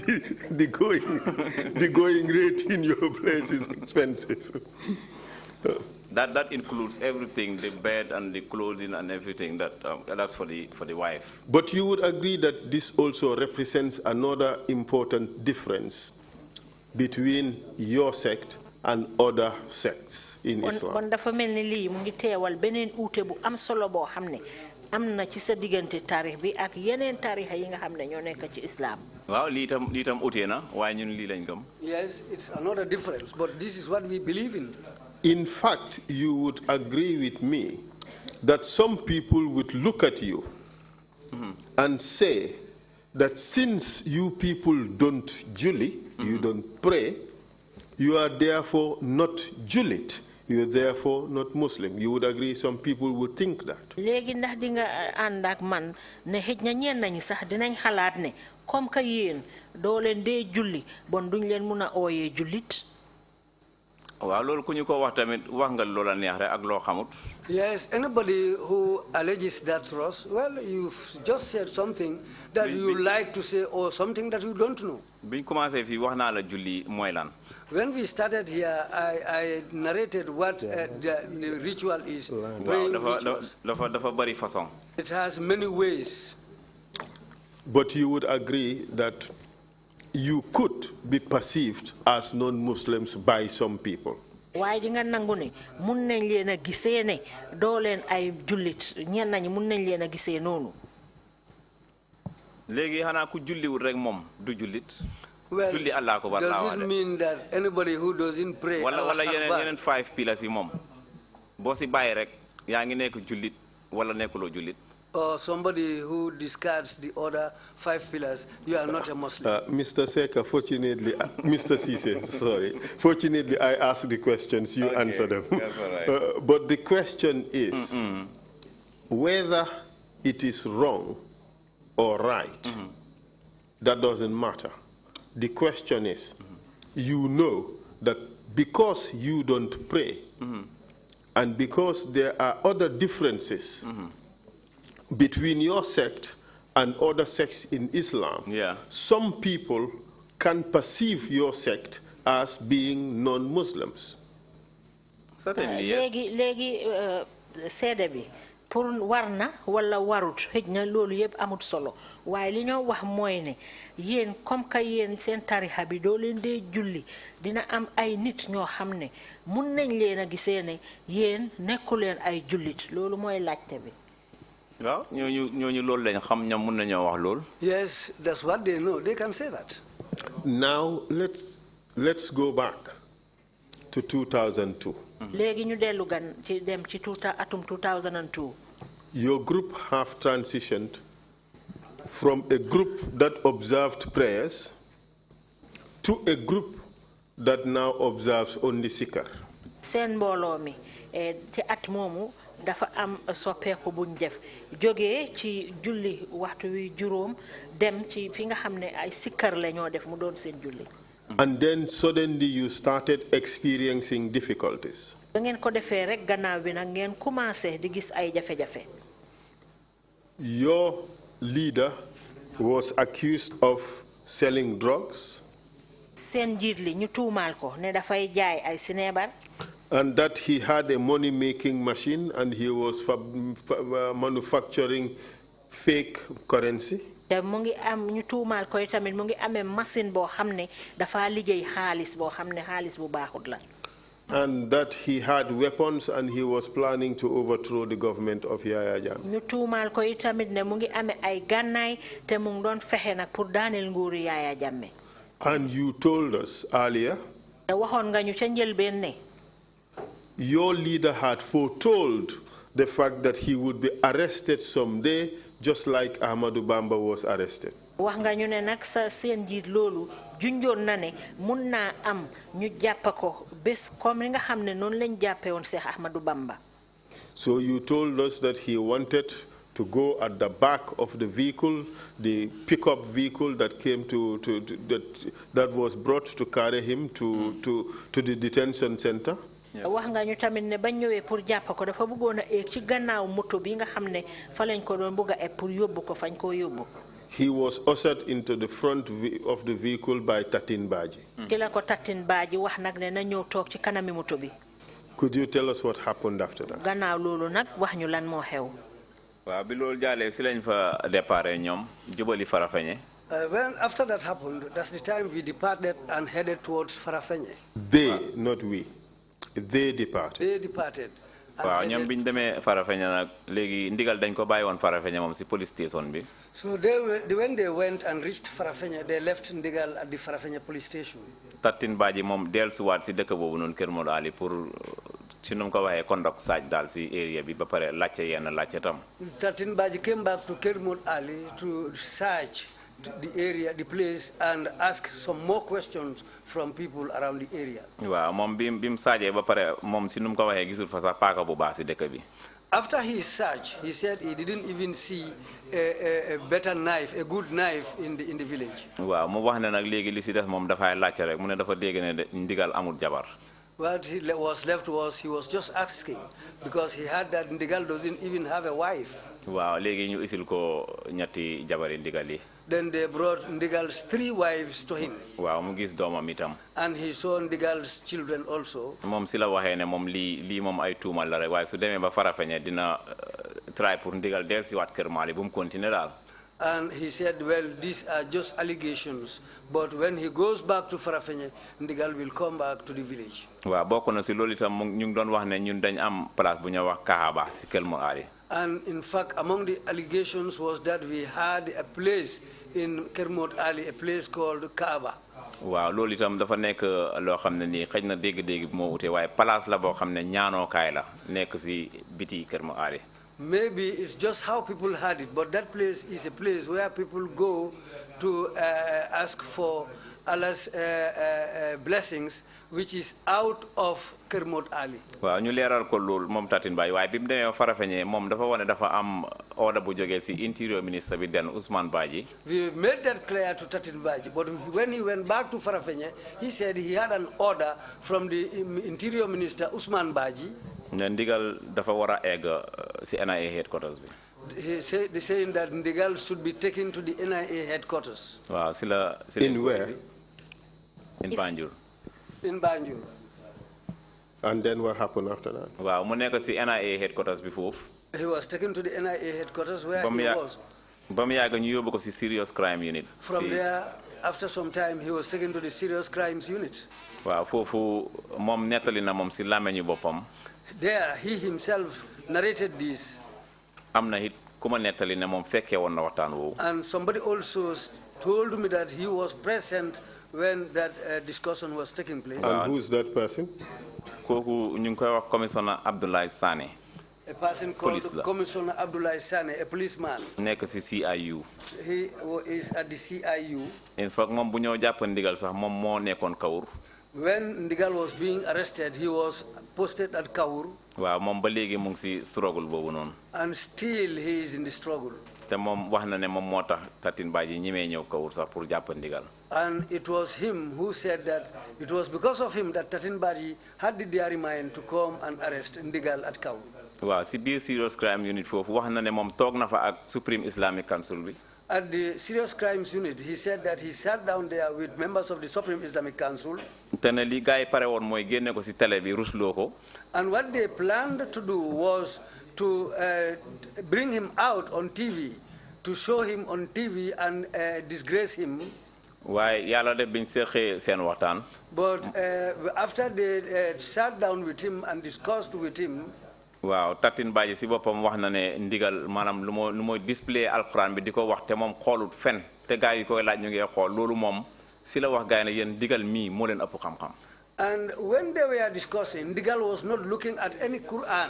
the going rate in your place is expensive. That includes everything, the bed and the clothing and everything. That's for the wife. But you would agree that this also represents another important difference between your sect and other sects in Islam. Bon dafa melni li mu ngi teewal beneen uute bu am solo boo xam ne am na ci sa diggante taarix bi ak yeneen taarixa yi nga xam ne ñoo nekk ci Islam. Waaw lii tam uute na waaye ñun lii lañ gëm. Yes, it's another difference, but this is what we believe in. In fact, you would agree with me that some people would look at you and say that since you people don't julli, you don't pray, you are therefore not Julit. You are therefore not Muslim. You would agree some people would think that. Léegi ndax di nga ànd ak man ne xëj na ñenn nañu sax dinañ xalaat ne comme que yéen doo leen dee julli bon duñ leen mun a ooyee jullit. Waaw loolu ku ñu ko wax tamit wax nga loola neex rek ak loo xamut. Yes, anybody who alleges that to us, well, you've just said something that you like to say or something that you don't know. Biñ commencé fii wax naa la julli mooy lan. When we started here, I narrated what the ritual is. It has many ways. But you would agree that you could be perceived as non-Muslims by some people. Why di nga nangu ne mun nañ leen a gisee ne doo leen ay jullit ñenn nañu mun nañ leen a gisee noonu. Léegi xanaa ku julliwul rek moom du jullit. Well, does it mean that anybody who doesn't pray wala yeneen 5 pillars yi moom boo si bàyyi rek yaa ngi nekk jullit wala nekkuloo jullit. Or somebody who discards the other 5 pillars, you are not a Muslim. Mr. Seka, fortunately, Mr. Ceesay, sorry. Fortunately, I asked the questions, you answer them. That's all right. But the question is whether it is wrong or right, that doesn't matter. The question is, you know that because you don't pray, and because there are other differences between your sect and other sects in Islam, some people can perceive your sect as being non-Muslims. Certainly, yes. Legi seede bi pour warna wala warut xëj na loolu yëpp amut solo waaye li ñoo wax mooy ne yéen comme que yéen seen tarixa bi doo leen dee julli dina am ay nit ñoo xam ne mun nañ leen a gisee ne yéen nekku leen ay jullit loolu mooy laajte bi. Waaw ñooñu loolu lañ xam ñoom mun nañoo wax lool. Yes, that's what they know. They can say that. Now let's go back to 2002. Léegi ñu dellu gan ci dem ci atum 2002. Your group have transitioned from a group that observed prayers to a group that now observes only sikar. Seen mbooloo mi ci at moomu dafa am soppeeku buñ def jógee ci julli waxtu wi juróom dem ci fi nga xam ne ay sikkar la ñoo def mu doon seen julli. And then suddenly you started experiencing difficulties. ba ngeen ko defee rek gannaaw bi nag ngeen commencé di gis ay jafe-jafe. Your leader was accused of selling drugs. Seen njiit li ñu tuumaal ko ne dafay jaay ay sineebar. And that he had a money-making machine and he was manufacturing fake currency. te mu ngi am ñu tuumaal ko tamit mu ngi amee machine boo xam ne dafa liggéey xaalis boo xam ne xaalis bu baaxut la. And that he had weapons and he was planning to overthrow the government of Yaya Jammeh. ñu tuumaal ko tamit ne mu ngi amee ay gànnaay te mu ngi doon fexe nag pour daaneel nguuru Yaya Jammeh. And you told us earlier te waxoon nga ñu ca njëlbeen ne your leader had foretold the fact that he would be arrested someday, just like Ahmadou Bamba was arrested. wax nga ñu ne nag sa seen njiit loolu junjoon na ne mun naa am ñu jàpp ko bés comme nga xam ne noonu lañ jàppe woon Cheikh Ahmadou Bamba. So you told us that he wanted to go at the back of the vehicle, the pickup vehicle that came that was brought to carry him to the detention center. wax nga ñu tamit ne bañ ñëwee pour jàpp ko dafa bëggoon a eeg ci gannaaw moto bi nga xam ne fa lañ ko doon bëgg a pour yóbbu ko fañ koo yóbbu. He was ushered into the front of the vehicle by Tatin Baji. ci la ko Tatin Baji wax nag ne na ñëw toog ci kanami moto bi. Could you tell us what happened after that? gannaaw loolu nag wax ñu lan moo xew. waaw bi loolu jàllee si lañ fa déparé ñoom jubali Farafenni. When after that happened, that's the time we departed and headed towards Farafenni. They, not we. They departed. They departed. waaw ñoom biñ demee Farafenni nag léegi ndigal dañ ko bàyyi woon Farafenni moom si police station bi. So when they went and reached Farafenni, they left Ndigal at the Farafenni police station. Tatin Baji moom dellusiwaat si dëkk boobu noonu Kër Modou Ali pour si nu mu ko waxee conduct saaj daal si area bi ba pare laajte yenn laajte tam. Tatin Baji came back to Kër Modou Ali to search the area, the place, and ask some more questions from people around the area. waaw moom bi mu saajee ba pare moom si nu mu ko waxee gisul fa sax paaka bu baax si dëkk bi. After his search, he said he didn't even see a better knife, a good knife in the village. waaw mu wax ne nag léegi li si des moom dafay laajte rek mu ne dafa dégg ne ndigal amul jabar. What he was left was he was just asking because he heard that Ndigal doesn't even have a wife. waaw léegi ñu isil ko ñetti jabari ndigal yi. Then they brought Ndigal's 3 wives to him. waaw mu gis doomam itam. And he saw Ndigal's children also. moom si la waxee ne moom lii moom ay tuumal la rek waaye su demee ba Farafenni dina try pour Ndigal dellusiwaat Kër Mali bu mu continuer daal. And he said, well, these are just allegations, but when he goes back to Farafenni, Ndigal will come back to the village. waaw bokk na si loolu itam ñu ngi doon wax ne ñun dañ am place bu ñu wax Kahaba si Kër Modou Ali. And in fact, among the allegations was that we had a place in Kër Modou Ali, a place called Kaaba. waaw loolu itam dafa nekk loo xam ne nii xëy na dégg-dégg bi moo ute waaye place la boo xam ne ñaanookaay la nekk si biti Kër Modou Ali. Maybe it's just how people had it, but that place is a place where people go to ask for Allah's blessings, which is out of Kër Modou Ali. waaw ñu leeral ko loolu moom Tatin Baji waaye bi mu demee Farafenni moom dafa wane dafa am order bu jógee si interior minister bi den Ousmane Badji. We made that clear to Tatin Baji, but when he went back to Farafenni, he said he had an order from the interior minister Ousmane Badji. ne ndigal dafa war a egg si NIA headquarters bi. They're saying that Ndigal should be taken to the NIA headquarters. waaw si la In where? In Banjul. In Banjul. And then what happened after that? waaw mu nekk si NIA headquarters bi foofu. He was taken to the NIA headquarters where he was. ba mu yàgg ñu yóbbu ko si serious crime unit. From there, after some time, he was taken to the serious crimes unit. waaw foofu moom nettali na moom si làmmeñu boppam. There, he himself narrated this. am na it ku ma nettali ne moom fekkee woon na waxtaan woowu. And somebody also told me that he was present when that discussion was taking place. And who's that person? kooku ñu ngi koy wax commissioner Abdoulaye Sané. A person called Commissioner Abdoulaye Sané, a policeman. nekk si CIU. He is at the CIU. in fact moom bu ñëw jàpp ndigal sax moom moo nekkoon kawur. When Ndigal was being arrested, he was posted at Kaur. waaw moom ba léegi mu ngi si struggle boobu noonu. And still he is in the struggle. te moom wax na ne moom moo tax Tatin Badji ñemee ñëw Kaur sax pour jàpp Ndigal. And it was him who said that it was because of him that Tatin Badji had the daring mind to come and arrest Ndigal at Kaur. waaw si biir serious crime unit foofu wax na ne moom toog na fa ak Supreme Islamic Council bi. At the Serious Crimes Unit, he said that he sat down there with members of the Supreme Islamic Council. te ne li gars yi pare woon mooy génne ko si télé bi rusloo ko. And what they planned to do was to bring him out on TV, to show him on TV and disgrace him. waaye yàlla def biñ seexee seen waxtaan. But after they sat down with him and discussed with him, waaw Tatin Badji si boppam wax na ne Ndigal maanaam lu mooy display alquran bi di ko wax te moom xoolut fen te gars yi koy laaj ñu ngi xool loolu moom si la wax gars yi ne yéen Ndigal mii moo leen ëpp xam-xam. And when they were discussing, Ndigal was not looking at any Quran,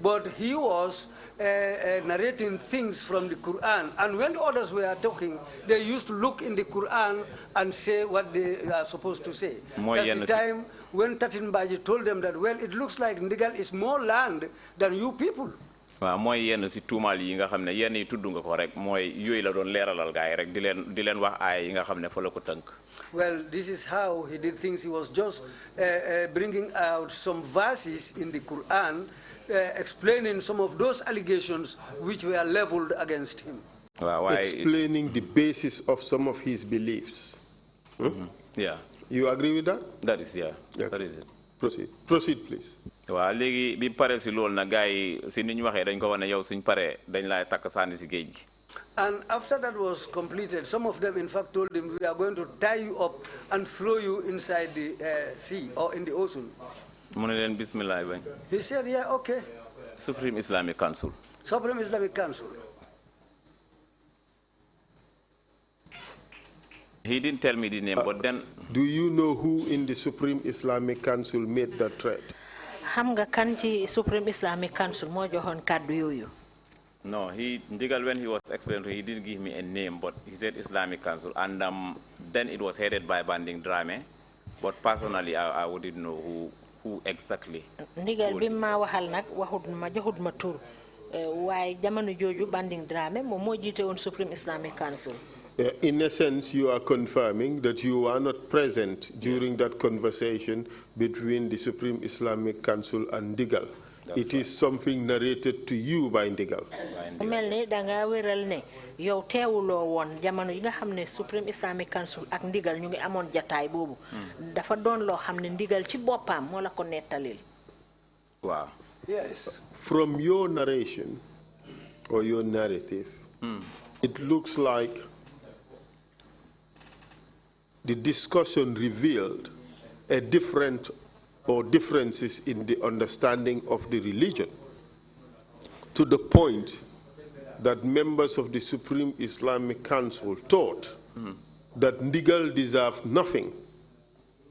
but he was narrating things from the Quran. And when others were talking, they used to look in the Quran and say what they are supposed to say. That's the time when Tatin Badji told them that, well, it looks like Ndigal is more land than you people. waaw mooy yenn si tuumaal yi nga xam ne yenn yi tudd nga ko rek mooy yooyu la doon leeralal gars yi rek di leen wax aay yi nga xam ne fa la ko tënk. Well, this is how he did things. He was just bringing out some verses in the Quran, explaining some of those allegations which were leveled against him. Explaining the basis of some of his beliefs. Yeah. You agree with that? That is, yeah. Okay. That is it. Proceed. Proceed, please. waaw léegi bi pare si loolu na gars yi si ni ñu waxee dañ ko wane yow suñ paree dañ laay takk sànni si géej gi. And after that was completed, some of them in fact told him, we are going to tie you up and throw you inside the sea or in the ocean. mu ne leen bismillah bañ. He said, yeah, okay. Supreme Islamic Council. Supreme Islamic Council. He didn't tell me the name, but then... Do you know who in the Supreme Islamic Council made that threat? Xam nga kan ci Supreme Islamic Council moo joxoon kàddu yooyu. No, Ndigal, when he was explaining, he didn't give me a name, but he said Islamic Council, and then it was headed by Banding Drame, but personally, I wouldn't know who exactly. Ndigal bi ma waxal nag waxut ma joxut ma tur waaye jamono jooju Banding Drame moom moo jiite woon Supreme Islamic Council. In a sense, you are confirming that you were not present during that conversation between the Supreme Islamic Council and Ndigal. It is something narrated to you by Ndigal. mel ni da nga wéral ne yow teewuloo woon jamono yi nga xam ne Supreme Islamic Council ak Ndigal ñu ngi amoon jataay boobu dafa doon loo xam ne Ndigal ci boppam moo la ko nettalil. Wow. Yes. From your narration or your narrative, it looks like the discussion revealed a different or differences in the understanding of the religion to the point that members of the Supreme Islamic Council thought that Ndigal deserved nothing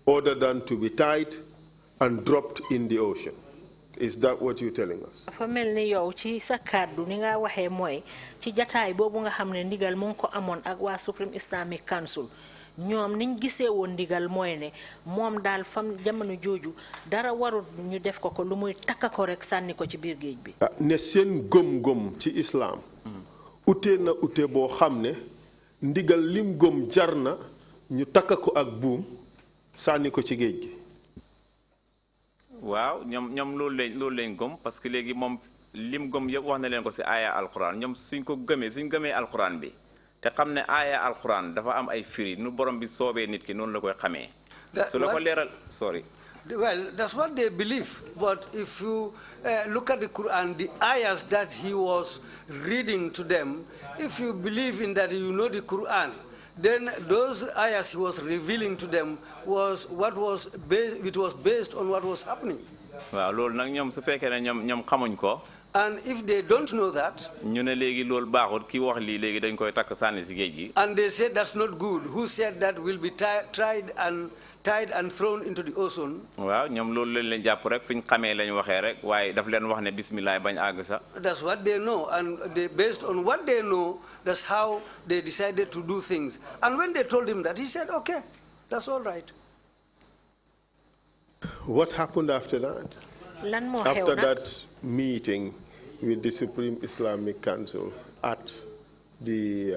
other than to be tied and dropped in the ocean. Is that what you're telling us? Dafa mel ni yow ci sa kàddu ni nga waxee mooy ci jataay boobu nga xam ne Ndigal mu ngi ko amoon ak waa Supreme Islamic Council ñoom niñ gisee woon Ndigal mooy ne moom daal fam jamono jooju dara warul ñu def ko lu muy takka ko rek sànni ko ci biir géej bi. ne seen gëm-gëm ci islam ute na ute boo xam ne Ndigal lim gëm jar na ñu takka ko ak buum sànni ko ci géej gi. waaw ñoom loolu lañ gëm parce que léegi moom lim gëm yëpp wax na leen ko si aaya alquran ñoom suñ gëmee alquran bi te xam ne aaya alquran dafa am ay firi nu borom bi soobee nit ki noonu la koy xamee. su la ko leeral sorry. Well, that's what they believe. But if you look at the Quran, the ayahs that he was reading to them, if you believe in that, you know the Quran, then those ayahs he was revealing to them was based on what was happening. waaw loolu nag ñoom su fekkee ne ñoom xamuñ ko. And if they don't know that, ñu ne léegi loolu baaxut ki wax lii léegi dañ koy takk sànni si géej gi. And they said that's not good. Who said that will be tied and thrown into the ocean? waaw ñoom loolu lañ leen jàpp rek fi ñu xamee lañ waxee rek waaye daf leen wax ne bismillah bañ àgg sax. That's what they know, and based on what they know, that's how they decided to do things. And when they told him that, he said, okay, that's all right. What happened after that? After that meeting with the Supreme Islamic Council at the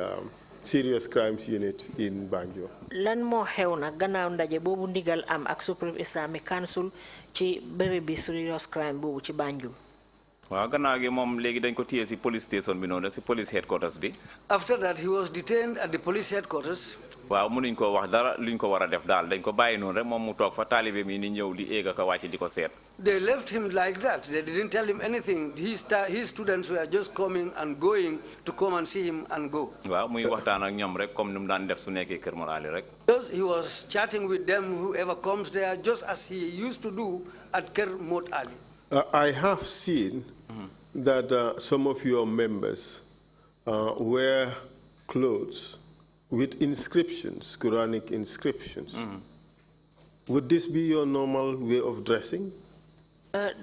Serious Crimes Unit in Banjul? Lan mo xew na gannaaw ndaje boobu ndigal am ak Supreme Islamic Council ci béréb Serious Crime boobu ci Banjul. waaw gannaaw gi moom léegi dañ ko téye si police station bi noonu si police headquarters bi. After that he was detained at the police headquarters. waaw mënuñ ko wax dara luñ ko war a def daal dañ ko bàyyi noonu rek moom mu toog fa taalibe mi ni ñëw di éeg ak a wàcc di ko seet. They left him like that. They didn't tell him anything. His students were just coming and going to come and see him and go. waaw muy waxtaan ak ñoom rek comme ni mu daan def su nekkee Kër Mor Ali rek. Just he was chatting with them, whoever comes there, just as he used to do at Kër Mor Ali. I have seen that some of your members wear clothes with inscriptions, Quranic inscriptions. Would this be your normal way of dressing?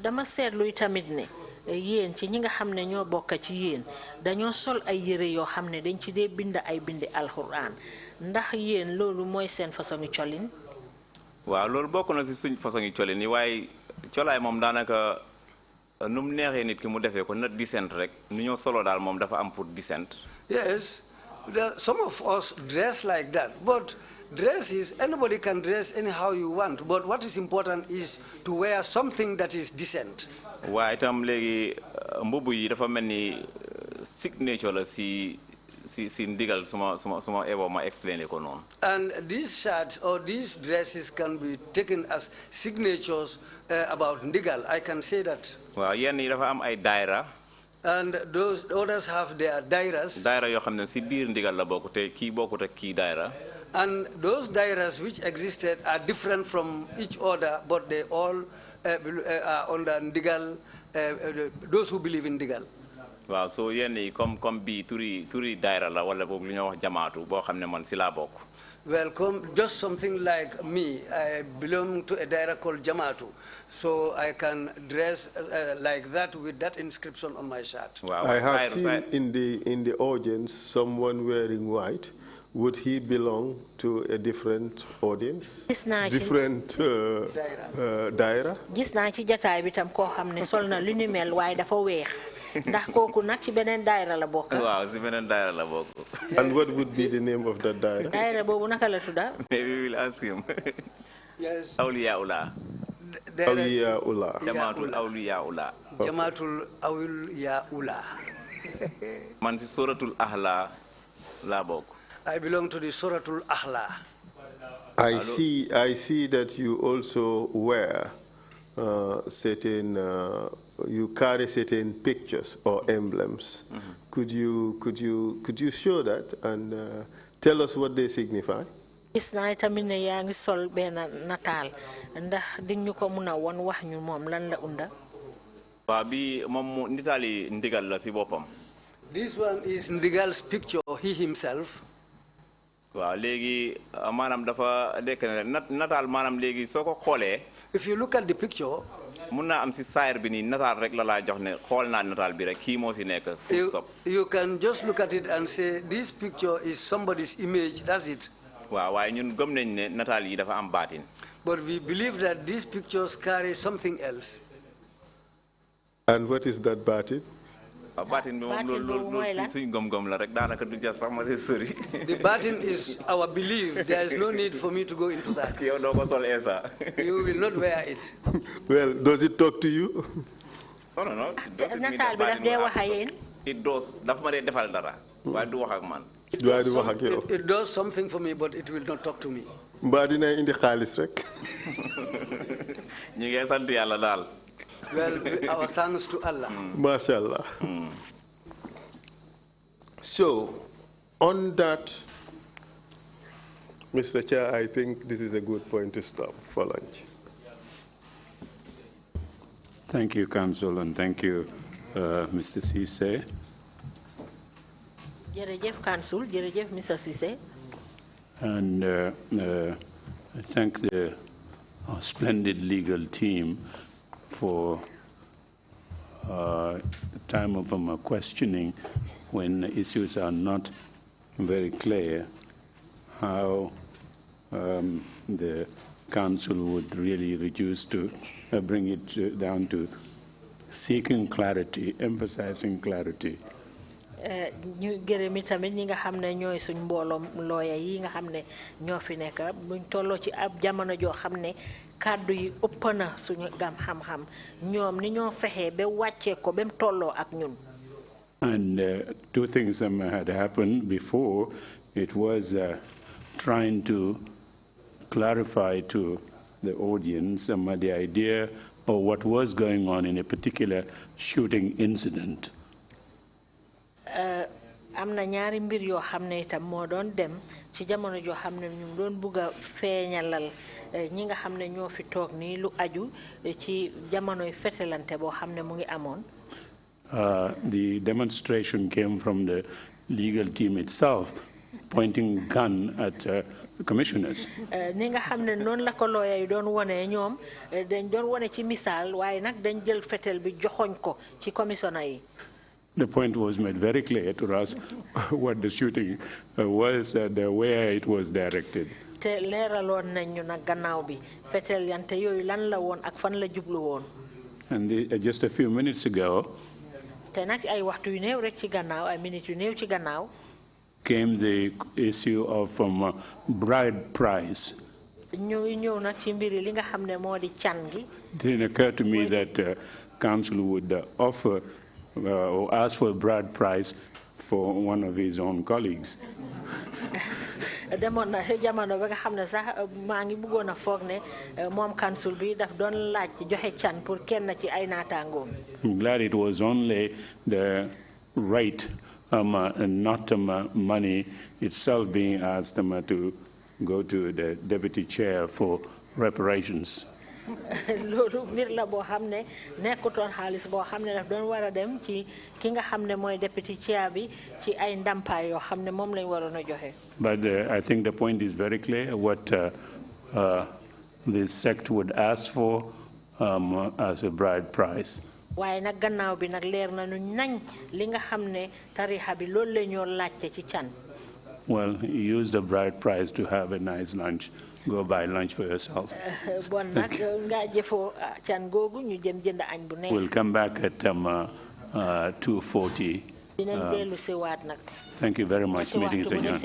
Dama seetlu tamit ne yéen ci ñi nga xam ne ñoo bokk ci yéen dañoo sol ay yére yoo xam ne dañ ci dee bind ay bindi alquran ndax yéen loolu mooy seen façon colin. waaw loolu bokk na si suñ façon colin yi waaye colaay moom daanaka nu mu neexee nit ki mu defee ko na decent rek nu ñoo solo daal moom dafa am pour decent. Yes, some of us dress like that, but dress is, anybody can dress anyhow you want, but what is important is to wear something that is decent. waaye itam léegi mbubu yi dafa mel ni signature la si ndigal suma ebo ma explain ko noonu. And these shirts or these dresses can be taken as signatures about ndigal. I can say that. waaw yenn yi dafa am ay daayra. And those others have their dairas. daayra yoo xam ne si biir ndigal la bokk te kii bokkut ak kii daayra. And those dairas which existed are different from each other, but they all are under ndigal, those who believe in ndigal. waaw so yenn yi comme bii turi daayra la wala boog lu ñuy wax jamaatu boo xam ne man si laa bokk. Well, just something like me, I belong to a daira called Jamaatu, so I can dress like that with that inscription on my shirt. Wow. I have seen in the audience someone wearing white. Would he belong to a different audience? Different daira? Gis naa ci jotaay bi tam koo xam ne sol na lu ni mel waaye dafa weex. Ndax kooku nag ci beneen daayra la bokk. waaw ci beneen daayra la bokk. And what would be the name of that daayra? daayra boobu naka la tudda? Maybe we'll ask him. Yes. Awliyaullah. Awliyaullah. Jamaatul Awliyaullah. Jamaatul Awliyaullah. Man ci suratul Ahla la bokk. I belong to the Suratul Ahla. I see that you also wear certain you carry certain pictures or emblems. Could you show that and tell us what they signify? Gis naa tamit ne yaa ngi sol benn nataal ndax di ñu ko mun a won wax ñu moom lan la unda. waaw bi moom nitaali ndigal la si boppam. This one is Ndigal's picture, he himself. waaw léegi maanaam dafa dekk ne nataal maanaam léegi soo ko xoolee. If you look at the picture. mun naa am si saayir bi nii nataal rek la laa jox ne xool naa nataal bi rek kii moo si nekk. You can just look at it and say this picture is somebody's image, that's it. waaw waaye ñun gëm nañ ne nataal yi dafa am baatin. But we believe that these pictures carry something else. And what is that baatin? Baatin bi moom loolu suñ gëm-gëm la rek daanaka du jar sax ma si sori. The baatin is our belief. There is no need for me to go into that. yow doo ko sol Esa. You will not wear it. Well, does it talk to you? No. nataal bi daf dee wax ak yéen. It does. Dafa ma dee defal dara. waaye du wax ak man. waaye du wax ak yow. It does something for me, but it will not talk to me. mbaa dina indi xaalis rek. ñu ngi sant yàlla daal. Well, our thanks to Allah. MashaAllah. So, on that, Mr. Chair, I think this is a good point to stop for lunch. Thank you, Council, and thank you, Mr. Ceesay. Jërëjëf Council, jërëjëf Mr. Ceesay. And I thank our splendid legal team for time of questioning when issues are not very clear, how the Council would really reduce to bring it down to seeking clarity, emphasizing clarity. ñu gërëm tamit ñi nga xam ne ñooy suñ mbooloom looya yi nga xam ne ñoo fi nekk buñ tolloo ci ab jamono joo xam ne kàddu yi ëpp na suñu gam xam-xam ñoom ni ñoo fexee ba wàccee ko ba mu tolloo ak ñun. And two things had happened before. It was trying to clarify to the audience the idea of what was going on in a particular shooting incident. am na ñaari mbir yoo xam ne itam moo doon dem ci jamono joo xam ne ñu doon bugg a feeñalal ñi nga xam ne ñoo fi toog nii lu aju ci jamonoy fetelante boo xam ne mu ngi amoon. The demonstration came from the legal team itself, pointing gun at commissioners. ni nga xam ne noonu la ko looya yi doon wone ñoom dañ doon wone ci misaal waaye nag dañ jël fetel bi joxoñ ko ci commissionnaire yi. The point was made very clear to us what the shooting was and where it was directed. te leeraloon nañ ñu nag gannaaw bi fetel yante yooyu lan la woon ak fan la jublu woon. And just a few minutes ago, te nag ay waxtu yu néew rek ci gannaaw ay minutes yu néew ci gannaaw. came the issue of bride price. ñu ñëw nag ci mbiri li nga xam ne moo di can gi. It didn't occur to me that council would offer or ask for a bride price for one of his own colleagues. demoon na jamono ba nga xam ne sax maa ngi bëggoon a foog ne moom council bi daf doon laaj ci joxe can pour kenn ci ay naataangoom. I'm glad it was only the right and not money itself being asked to go to the deputy chair for reparations. loolu mbir la boo xam ne nekkutoon xaalis boo xam ne daf doon war a dem ci ki nga xam ne mooy deputy chair bi ci ay ndampaay yoo xam ne moom lañ waroon a joxe. But I think the point is very clear what the sect would ask for as a bride price. waaye nag gannaaw bi nag leer nañu nañ li nga xam ne tarixa bi loolu la ñoo laajte ci can. Well, use the bride price to have a nice lunch. Go buy lunch for yourself. bon nag nga jëfoo can googu ñu jëm jënd añ bu neex. We'll come back at 2:40. dinañ dellu si waat nag. Thank you very much. Meeting is adjourned.